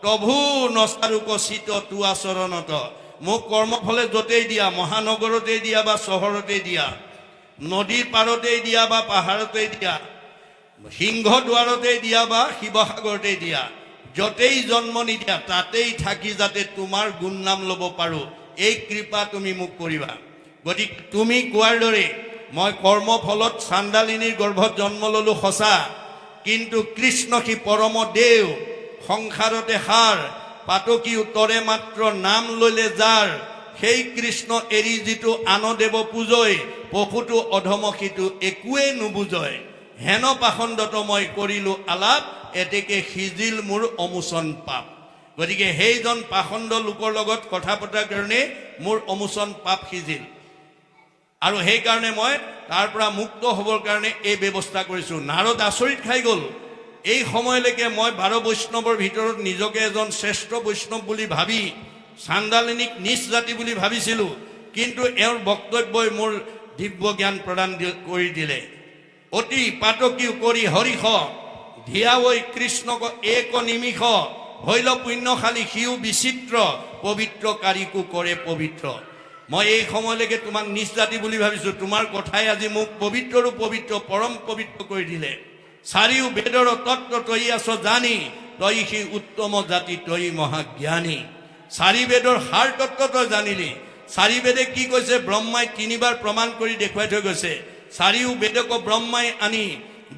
প্ৰভু নচাৰুক চিত তোৱা চৰণত। মোক কৰ্মফলে য'তেই দিয়া, মহানগৰতেই দিয়া বা চহৰতেই দিয়া, নদীৰ পাৰতেই দিয়া বা পাহাৰতেই দিয়া, সিংহ দুৱাৰতেই দিয়া বা শিৱসাগৰতেই দিয়া, য'তেই জন্ম নিদিয়া তাতেই থাকি যাতে তোমাৰ গুণ নাম ল'ব পাৰোঁ, এই কৃপা তুমি মোক কৰিবা। গতিকে তুমি কোৱাৰ দৰে মই কৰ্মফলত চাণ্ডালিনীৰ গৰ্ভত জন্ম ল'লোঁ সঁচা, কিন্তু কৃষ্ণ সি পৰম দেও, সংসাৰতে সাৰ, পাতকী উত্তৰে মাত্ৰ নাম ললে যাৰ, সেই কৃষ্ণ এৰি যিটো আন দেৱ পূজয়, পশুটো অধম সিটো একোৱেই নুবুজয়। হেন পাখণ্ডত মই কৰিলোঁ আলাপ, এতেকে সিজিল মোৰ অমোচন পাপ। গতিকে সেইজন পাখণ্ড লোকৰ লগত কথা পতাৰ কাৰণে মোৰ অমোচন পাপ সিজিল, আৰু সেইকাৰণে মই তাৰ পৰা মুক্ত হ'বৰ কাৰণে এই ব্যৱস্থা কৰিছোঁ। নাৰদ আচৰিত খাই গ'ল। এই সময়লৈকে মই 12 বৈষ্ণৱৰ ভিতৰত নিজকে এজন শ্ৰেষ্ঠ বৈষ্ণৱ বুলি ভাবি চাণ্ডালিনীক নিচ জাতি বুলি ভাবিছিলোঁ, কিন্তু এওঁৰ বক্তব্যই মোৰ দিব্য জ্ঞান প্ৰদান কৰি দিলে। অতি পাতকী কৰি হৰিষ, ধিয়াৱৈ কৃষ্ণক এক নিমিষ, হৈল পুণ্যশালী সিও বিচিত্ৰ, পবিত্ৰ কাৰীকো কৰে পবিত্ৰ। মই এই সময়লৈকে তোমাক নিচ জাতি বুলি ভাবিছোঁ, তোমাৰ কথাই আজি মোক পবিত্ৰৰো পবিত্ৰ, পৰম পবিত্ৰ কৰি দিলে। চাৰিও বেদৰ তত্ত্ব তই আছ জানি, তই সি উত্তম জাতি, তই মহাজ্ঞানী। চাৰি বেদৰ সাৰ তত্ত্ব তই জানিলি চাৰি বেদে কি কৈছে ব্ৰহ্মাই তিনিবাৰ প্ৰমাণ কৰি দেখুৱাই থৈ গৈছে চাৰিও বেদক ব্ৰহ্মাই আনি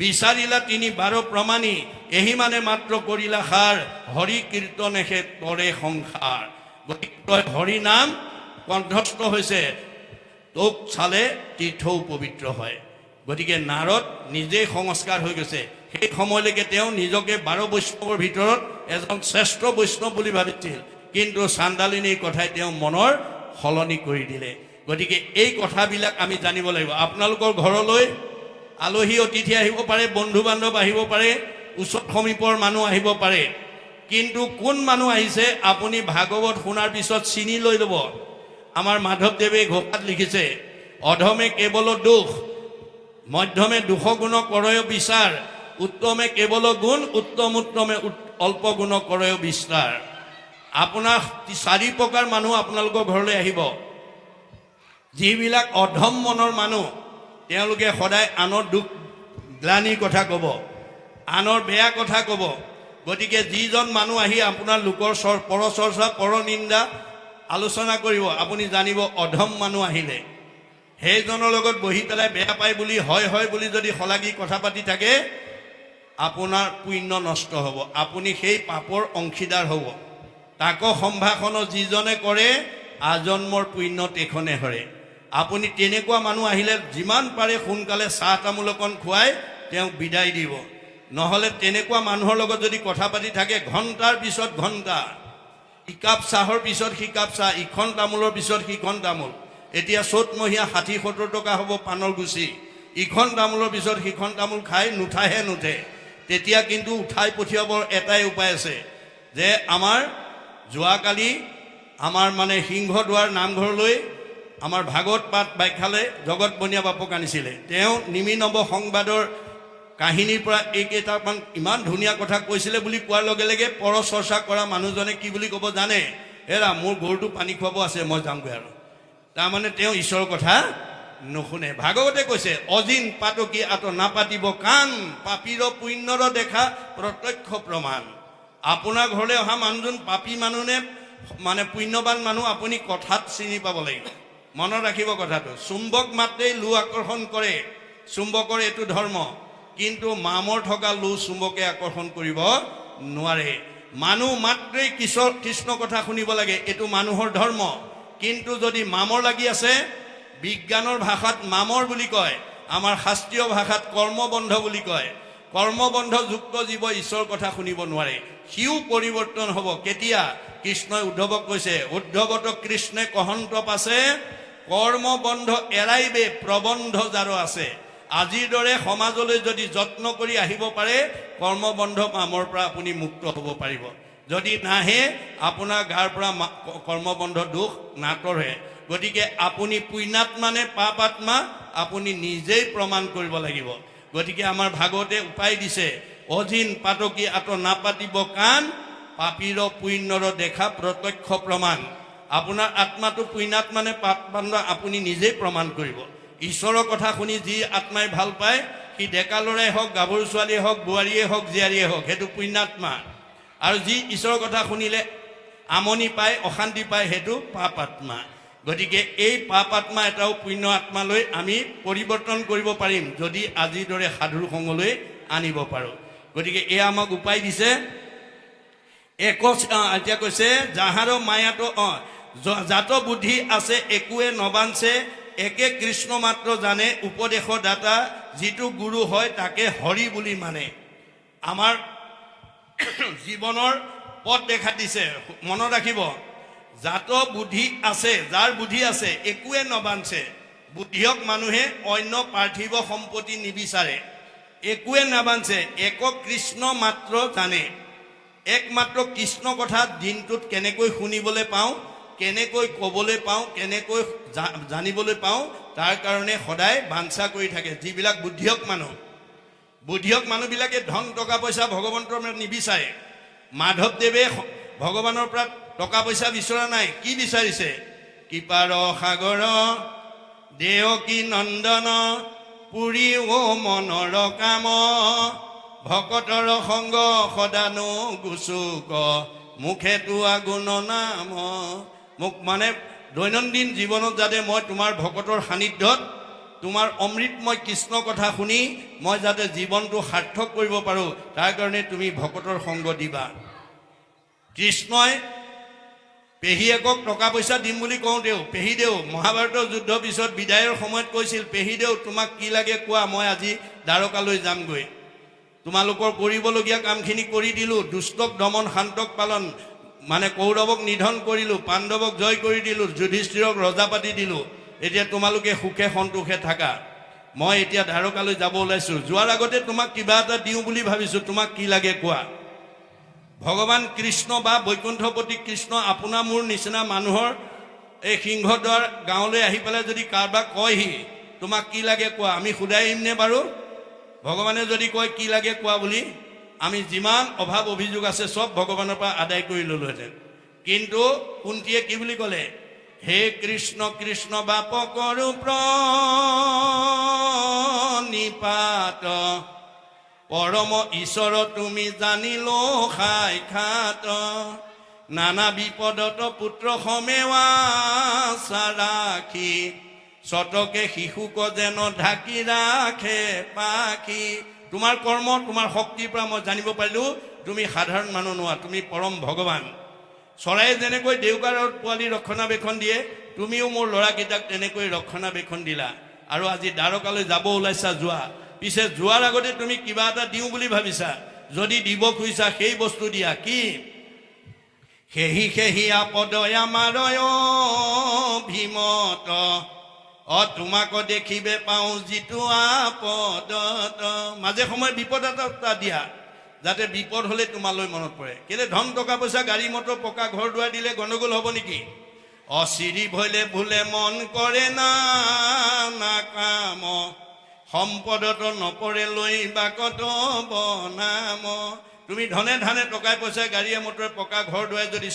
বিচাৰিলা তিনি বাৰ প্ৰমাণী এহি মানে মাত্ৰ কৰিলা সাৰ হৰি কীৰ্তনেহে তৰে সংসাৰ গতিকে তই হৰি নাম কণ্ঠস্থ হৈছে তোক চালে তীৰ্থও পবিত্ৰ হয় গতিকে নাৰদ নিজেই সংস্কাৰ হৈ গৈছে সেই সময়লৈকে তেওঁ নিজকে 12 বৈষ্ণৱৰ ভিতৰত এজন শ্ৰেষ্ঠ বৈষ্ণৱ বুলি ভাবিছিল কিন্তু চাণ্ডালিনীৰ কথাই তেওঁ মনৰ সলনি কৰি দিলে গতিকে এই কথাবিলাক আমি জানিব লাগিব আপোনালোকৰ ঘৰলৈ আলহী অতিথি আহিব পাৰে বন্ধু বান্ধৱ আহিব পাৰে ওচৰ সমীপৰ মানুহ আহিব পাৰে কিন্তু কোন মানুহ আহিছে আপুনি ভাগৱত শুনাৰ পিছত চিনি লৈ ল'ব আমাৰ মাধৱদেৱে ঘোষাত লিখিছে অধমে কেৱল দুখ মধ্যমে দুখ গুণ কৰয় বিচাৰ উত্তমে কেৱল গুণ উত্তম উত্তমে অল্প গুণ কৰয় বিস্তাৰ আপোনাৰ 4 প্ৰকাৰ মানুহ আপোনালোকৰ ঘৰলৈ আহিব যিবিলাক অধম মনৰ মানুহ তেওঁলোকে সদায় আনৰ দুখ গ্লানিৰ কথা ক'ব আনৰ বেয়া কথা ক'ব গতিকে যিজন মানুহ আহি আপোনাৰ লোকৰ পৰচৰ্চা পৰনিন্দা আলোচনা কৰিব আপুনি জানিব অধম মানুহ আহিলে সেইজনৰ লগত বহি পেলাই বেয়া পায় বুলি হয় হয় বুলি যদি হলাগি কথা পাতি থাকে আপোনাৰ পুণ্য নষ্ট হ'ব আপুনি সেই পাপৰ অংশীদাৰ হ'ব তাকো সম্ভাষণ যিজনে কৰে আজন্মৰ পুণ্য তেখনে হৰে আপুনি তেনেকুৱা মানুহ আহিলে যিমান পাৰে সোনকালে চাহ তামোল অকণ খুৱাই তেওঁক বিদায় দিব নহ'লে তেনেকুৱা মানুহৰ লগত যদি কথা পাতি থাকে ঘণ্টাৰ পিছত ঘণ্টা ইকাপ চাহৰ পিছত সিকাপ চাহ ইখন তামোলৰ পিছত সিখন তামোল এতিয়া চ'তমহীয়া 60-70 টকা হ'ব পাণৰ গুছি ইখন তামোলৰ পিছত সিখন তামোল খাই নুঠাহে নুঠে তেতিয়া কিন্তু উঠাই পঠিয়াবৰ এটাই উপায় আছে যে আমাৰ যোৱাকালি আমাৰ মানে সিংহদুৱাৰ নামঘৰলৈ আমাৰ ভাগৱত পাঠ ব্যাখ্যালে জগত বনিয়া বাপক আনিছিলে তেওঁ নিমিনৱ সংবাদৰ কাহিনীৰ পৰা এইকেইটামান ইমান ধুনীয়া কথা কৈছিলে বুলি কোৱাৰ লগে লগে পৰচৰ্চা কৰা মানুহজনে কি বুলি ক'ব জানে হেৰা মোৰ গৰুটো পানী খুৱাব আছে মই যামগৈ আৰু তাৰমানে তেওঁ ঈশ্বৰৰ কথা নুশুনে ভাগৱতে কৈছে অজিন পাতকি আত নাপাতিব কাণ পাপীৰ পুণ্যৰ দেখা প্ৰত্যক্ষ প্ৰমাণ আপোনাৰ ঘৰলৈ অহা মানুহজন পাপী মানুহ নে মানে পুণ্যৱান মানুহ আপুনি কথাত চিনি পাব লাগিব মনত ৰাখিব কথাটো চুম্বক মাত্ৰেই লো আকৰ্ষণ কৰে চুম্বকৰ এইটো ধৰ্ম কিন্তু মামৰ থকা লো চুম্বকে আকৰ্ষণ কৰিব নোৱাৰে মানুহ মাত্ৰেই কৃষ্ণ কথা শুনিব লাগে এইটো মানুহৰ ধৰ্ম কিন্তু যদি মামৰ লাগি আছে বিজ্ঞানৰ ভাষাত মামৰ বুলি কয় আমাৰ শাস্ত্ৰীয় ভাষাত কৰ্মবন্ধ বুলি কয় কৰ্মবন্ধ যুক্ত জীৱ ঈশ্বৰৰ কথা শুনিব নোৱাৰে সিও পৰিৱৰ্তন হ'ব কেতিয়া কৃষ্ণই উদ্ধৱক কৈছে উদ্ধৱত কৃষ্ণে কহন্ত পাছে কৰ্মবন্ধ এৰাইবে প্ৰবন্ধ যাৰ আছে আজিৰ দৰে সমাজলৈ যদি যত্ন কৰি আহিব পাৰে কৰ্মবন্ধ মামৰ পৰা আপুনি মুক্ত হ'ব পাৰিব যদি নাহে আপোনাৰ গাৰ পৰা কৰ্মবন্ধ দুখ নাটৰে গতিকে আপুনি পুণ্যাত্মা নে পাপাত্মা আপুনি নিজেই প্ৰমাণ কৰিব লাগিব গতিকে আমাৰ ভাগৱতে উপায় দিছে অজিন পাতকি আত নাপাতিব কাণ পাপীৰ পুণ্যৰ দেখা প্ৰত্যক্ষ প্ৰমাণ আপোনাৰ আত্মাটো পুণ্যাত্মা নে পাপাত্মা আপুনি নিজেই প্ৰমাণ কৰিব ঈশ্বৰৰ কথা শুনি যি আত্মাই ভাল পায় সি ডেকা ল'ৰাই হওক গাভৰু ছোৱালীয়ে হওক বোৱাৰীয়ে হওক জীয়াৰীয়ে হওক সেইটো পুণ্যাত্মা আৰু যি ঈশ্বৰৰ কথা শুনিলে আমনি পায় অশান্তি পায় সেইটো পাপ আত্মা গতিকে এই পাপ আত্মা এটাও পুণ্য আত্মালৈ আমি পৰিৱৰ্তন কৰিব পাৰিম যদি আজিৰ দৰে সাধুৰ সংগলৈ আনিব পাৰোঁ গতিকে এয়া আমাক উপায় দিছে এতিয়া কৈছে যাহাৰ মায়াটো জাত বুদ্ধি আছে একোৱে নবাঞ্চে একে কৃষ্ণ মাত্ৰ জানে উপদেশ দাতা যিটো গুৰু হয় তাকে হৰি বুলি মানে আমাৰ জীৱনৰ পথ দেখা দিছে মনত ৰাখিব জাত বুদ্ধি আছে যাৰ বুদ্ধি আছে একোৱে নবাঞ্চে বুদ্ধিয়ক মানুহে অন্য পাৰ্থিৱ সম্পত্তি নিবিচাৰে একোৱে নাবাঞ্চে এক কৃষ্ণ মাত্ৰ জানে একমাত্ৰ কৃষ্ণ কথা দিনটোত কেনেকৈ শুনিবলৈ পাওঁ কেনেকৈ ক'বলৈ পাওঁ কেনেকৈ জানিবলৈ পাওঁ তাৰ কাৰণে সদায় বাঞ্ছা কৰি থাকে যিবিলাক বুদ্ধিয়ক মানুহবিলাকে ধন টকা পইচা ভগৱন্তৰ নিবিচাৰে মাধৱদেৱে ভগৱানৰ পৰা টকা পইচা বিচৰা নাই কি বিচাৰিছে কৃপাৰ সাগৰ দেৱকী নন্দন পুৰী ও মনৰ কাম ভকতৰ সংগ সদানো গুচুক মুখে তোৱা গুণ নাম মোক মানে দৈনন্দিন জীৱনত যাতে মই তোমাৰ ভকতৰ সান্নিধ্যত তোমাৰ অমৃতময় কৃষ্ণ কথা শুনি মই যাতে জীৱনটো সাৰ্থক কৰিব পাৰোঁ তাৰ কাৰণে তুমি ভকতৰ সংগ দিবা। কৃষ্ণই পেহীয়েকক টকা পইচা দিম বুলি কওঁতেও পেহীদেউ মহাভাৰতৰ যুদ্ধৰ পিছত বিদায়ৰ সময়ত কৈছিল, পেহীদেউ তোমাক কি লাগে কোৱা, মই আজি দ্বাৰকালৈ যামগৈ। তোমালোকৰ কৰিবলগীয়া কামখিনি কৰি দিলোঁ, দুষ্টক দমন শান্তক পালন মানে কৌৰৱক নিধন কৰিলোঁ, পাণ্ডৱক জয় কৰি দিলোঁ, যুধিষ্ঠিৰক ৰজা পাতি দিলোঁ। এতিয়া তোমালোকে সুখে সন্তোষে থাকা। মই এতিয়া দ্বাৰকালৈ যাব ওলাইছোঁ, যোৱাৰ আগতে তোমাক কিবা এটা দিওঁ বুলি ভাবিছোঁ, তোমাক কি লাগে কোৱা। ভগৱান কৃষ্ণ বা বৈকুণ্ঠপতি কৃষ্ণ আপোনাৰ মোৰ নিচিনা মানুহৰ এই সিংহদ্বাৰ গাঁৱলৈ আহি পেলাই যদি কাৰোবাক কয়হি তোমাক কি লাগে কোৱা, আমি সোধাই আহিমনে বাৰু? ভগৱানে যদি কয় কি লাগে কোৱা বুলি, আমি যিমান অভাৱ অভিযোগ আছে চব ভগৱানৰ পৰা আদায় কৰি ল'লোহেঁতেন। কিন্তু কুন্তীয়ে কি বুলি ক'লে, হে কৃষ্ণ কৃষ্ণ বাপকৰ প্ৰণিপাত, পৰম ঈশ্বৰ তুমি জানিলো সাক্ষাৎ, নানা বিপদত পুত্ৰ সমেৱা ৰাখি, শতকে শিশুক যেন ঢাকি ৰাখে পাখি। তোমাৰ কৰ্ম তোমাৰ শক্তিৰ পৰা মই জানিব পাৰিলোঁ তুমি সাধাৰণ মানুহ নোহোৱা, তুমি পৰম ভগৱান। চৰাইয়ে যেনেকৈ দেউকাৰৰ পোৱালি ৰক্ষণাবেক্ষণ দিয়ে, তুমিও মোৰ ল'ৰাকেইটাক তেনেকৈ ৰক্ষণাবেক্ষণ দিলা। আৰু আজি দ্বাৰকালৈ যাব ওলাইছা, যোৱা। পিছে যোৱাৰ আগতে তুমি কিবা এটা দিওঁ বুলি ভাবিছা, যদি দিব খুজিছা সেই বস্তু দিয়া। কি? সেহি সেহি আপদয় আমাৰ ভীমত, তোমাক দেখিবে পাওঁ যিটো আপদত। মাজে সময়ে বিপদ এটা দিয়া, যাতে বিপদ হ'লে তোমালৈ মনত পৰে। কেলে ধন টকা পইচা গাড়ী মটৰ পকা ঘৰ দুৱাৰ দিলে গণ্ডগোল হ'ব নেকি? অচিৰি ভৈলে ভুলে মন কৰে না কাম, সম্পদত নপৰে লৈ বাকত বনাম। তুমি ধনে ধানে টকাই পইচাই গাড়ীয়ে মটৰে পকা ঘৰ দুৱাই যদি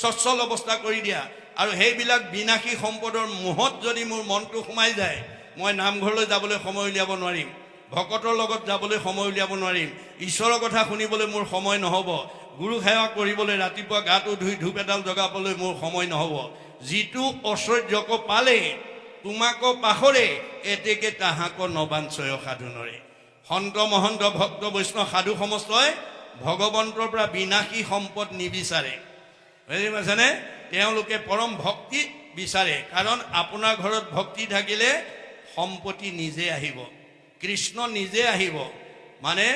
সচ্ছল অৱস্থা কৰি দিয়া আৰু সেইবিলাক বিনাশী সম্পদৰ মোহত যদি মোৰ মনটো সোমাই যায়, মই নামঘৰলৈ যাবলৈ সময় উলিয়াব নোৱাৰিম, ভকতৰ লগত যাবলৈ সময় উলিয়াব নোৱাৰিম, ঈশ্বৰৰ কথা শুনিবলৈ মোৰ সময় নহ'ব, গুৰু সেৱা কৰিবলৈ ৰাতিপুৱা গাটো ধুই ধূপ এডাল জগাবলৈ মোৰ সময় নহ'ব। যিটো ঐশ্বৰ্যক পালে তোমাক পাহৰে, এতেকে তাহাক নবাঞ্চয় সাধুনৰে। সন্ত মহন্ত ভক্ত বৈষ্ণৱ সাধু সমস্তই ভগৱন্তৰ পৰা বিনাশী সম্পদ নিবিচাৰে, বুজি পাইছেনে? তেওঁলোকে পৰম ভক্তি বিচাৰে। কাৰণ আপোনাৰ ঘৰত ভক্তি থাকিলে সম্পত্তি নিজে আহিব, কৃষ্ণ নিজে আহিব। মানে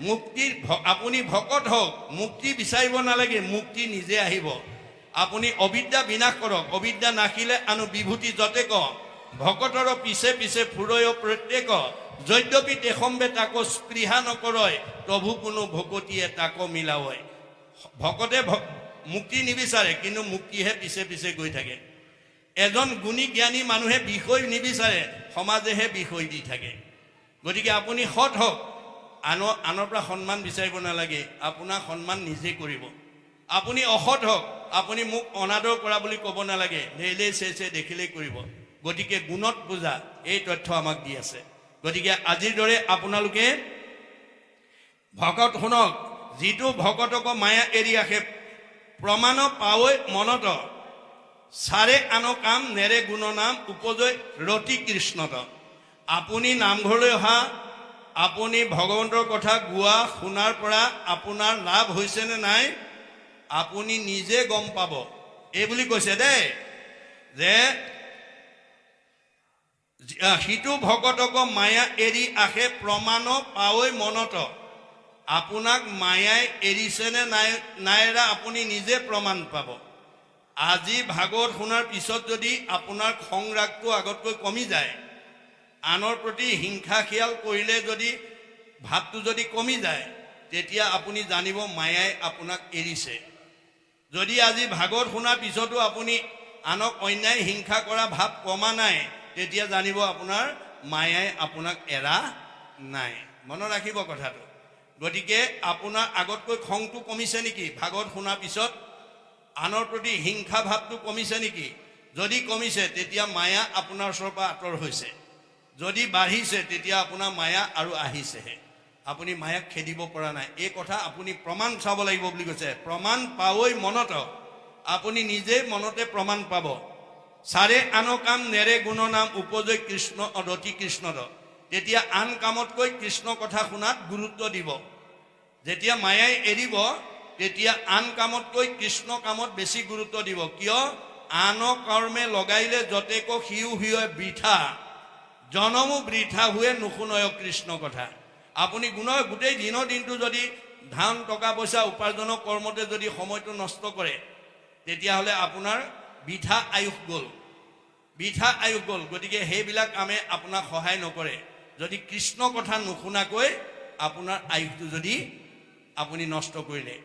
মুক্তিৰ আপুনি ভকত হওক, মুক্তি বিচাৰিব নালাগে, মুক্তি নিজে আহিব। আপুনি অবিদ্যা বিনাশ কৰক, অবিদ্যা নাখিলে আনো বিভূতি যতেক, ভকতৰ পিছে পিছে ফুৰয় প্ৰত্যেক, যদ্যপি তেখম্বে তাকো স্পৃহা নকৰয়, প্ৰভু কোনো ভকতীয়ে তাকো মিলাৱয়। ভকতে মুক্তি নিবিচাৰে, কিন্তু মুক্তিহে পিছে পিছে গৈ থাকে। এজন গুণী জ্ঞানী মানুহে বিষয় নিবিচাৰে, সমাজেহে বিষয় দি থাকে। গতিকে আপুনি সৎ হওক, আনৰ পৰা সন্মান বিচাৰিব নালাগে, আপোনাৰ সন্মান নিজে কৰিব। আপুনি অসৎ হওক, আপুনি মোক অনাদৰ কৰা বুলি ক'ব নালাগে, লেইলে চেচে দেখিলেই কৰিব। গতিকে গুণত পূজা, এই তথ্য আমাক দি আছে। গতিকে আজিৰ দৰে আপোনালোকে ভকত শুনক, যিটো ভকতক মায়া এৰি আহে প্ৰমাণ পাৱৈ মনত, চাৰে আনো কাম নেৰে গুণ নাম উপজয় ৰতি কৃষ্ণত। আপুনি নামঘৰলৈ অহা, আপুনি ভগৱন্তৰ কথা গোৱা শুনাৰ পৰা আপোনাৰ লাভ হৈছেনে নাই আপুনি নিজে গম পাব। এই বুলি কৈছে দেই, যে সিটো ভকতক মায়া এৰি আহে প্ৰমাণ পাৱৈ মনত। আপোনাক মায়াই এৰিছেনে নাইৰা আপুনি নিজে প্ৰমাণ পাব। আজি ভাগৱত শুনাৰ পিছত যদি আপোনাৰ খং ৰাগটো আগতকৈ কমি যায়, আনৰ প্ৰতি হিংসা খিয়াল কৰিলে যদি ভাৱটো যদি কমি যায়, তেতিয়া আপুনি জানিব মায়াই আপোনাক এৰিছে। যদি আজি ভাগৱত শুনাৰ পিছতো আপুনি আনক অন্যায় হিংসা কৰা ভাৱ কমা নাই, তেতিয়া জানিব আপোনাৰ মায়াই আপোনাক এৰা নাই। মনত ৰাখিব কথাটো। গতিকে আপোনাৰ আগতকৈ খংটো কমিছে নেকি? ভাগৱত শুনাৰ পিছত আনৰ প্ৰতি হিংসা ভাৱটো কমিছে নেকি? যদি কমিছে তেতিয়া মায়া আপোনাৰ ওচৰৰ পৰা আঁতৰ হৈছে, যদি বাঢ়িছে তেতিয়া আপোনাৰ মায়া আৰু আহিছেহে। আপুনি মায়াক খেদিব পৰা নাই। এই কথা আপুনি প্ৰমাণ চাব লাগিব বুলি কৈছে। প্ৰমাণ পাৱই মনত, আপুনি নিজেই মনতে প্ৰমাণ পাব। চাৰে আন কাম নেৰে গুণ নাম উপজয় কৃষ্ণ অদতি কৃষ্ণদ। তেতিয়া আন কামতকৈ কৃষ্ণ কথা শুনাত গুৰুত্ব দিব। যেতিয়া মায়াই এৰিব তেতিয়া আন কামতকৈ কৃষ্ণ কামত বেছি গুৰুত্ব দিব। কিয়? আন কৰ্মে লগাইলে যতেক সিও হিয় বৃথা, জনমো বৃথা হুৱে নুশুনয় কৃষ্ণ কথা। আপুনি গোটেই দিনৰ দিনটো যদি ধান টকা পইচা উপাৰ্জনৰ কৰ্মতে যদি সময়টো নষ্ট কৰে, তেতিয়াহ'লে আপোনাৰ বৃথা আয়ুস গ'ল, বৃথা আয়ুস গ'ল। গতিকে সেইবিলাক কামে আপোনাক সহায় নকৰে। যদি কৃষ্ণ কথা নুশুনাকৈ আপোনাৰ আয়ুসটো যদি আপুনি নষ্ট কৰিলে।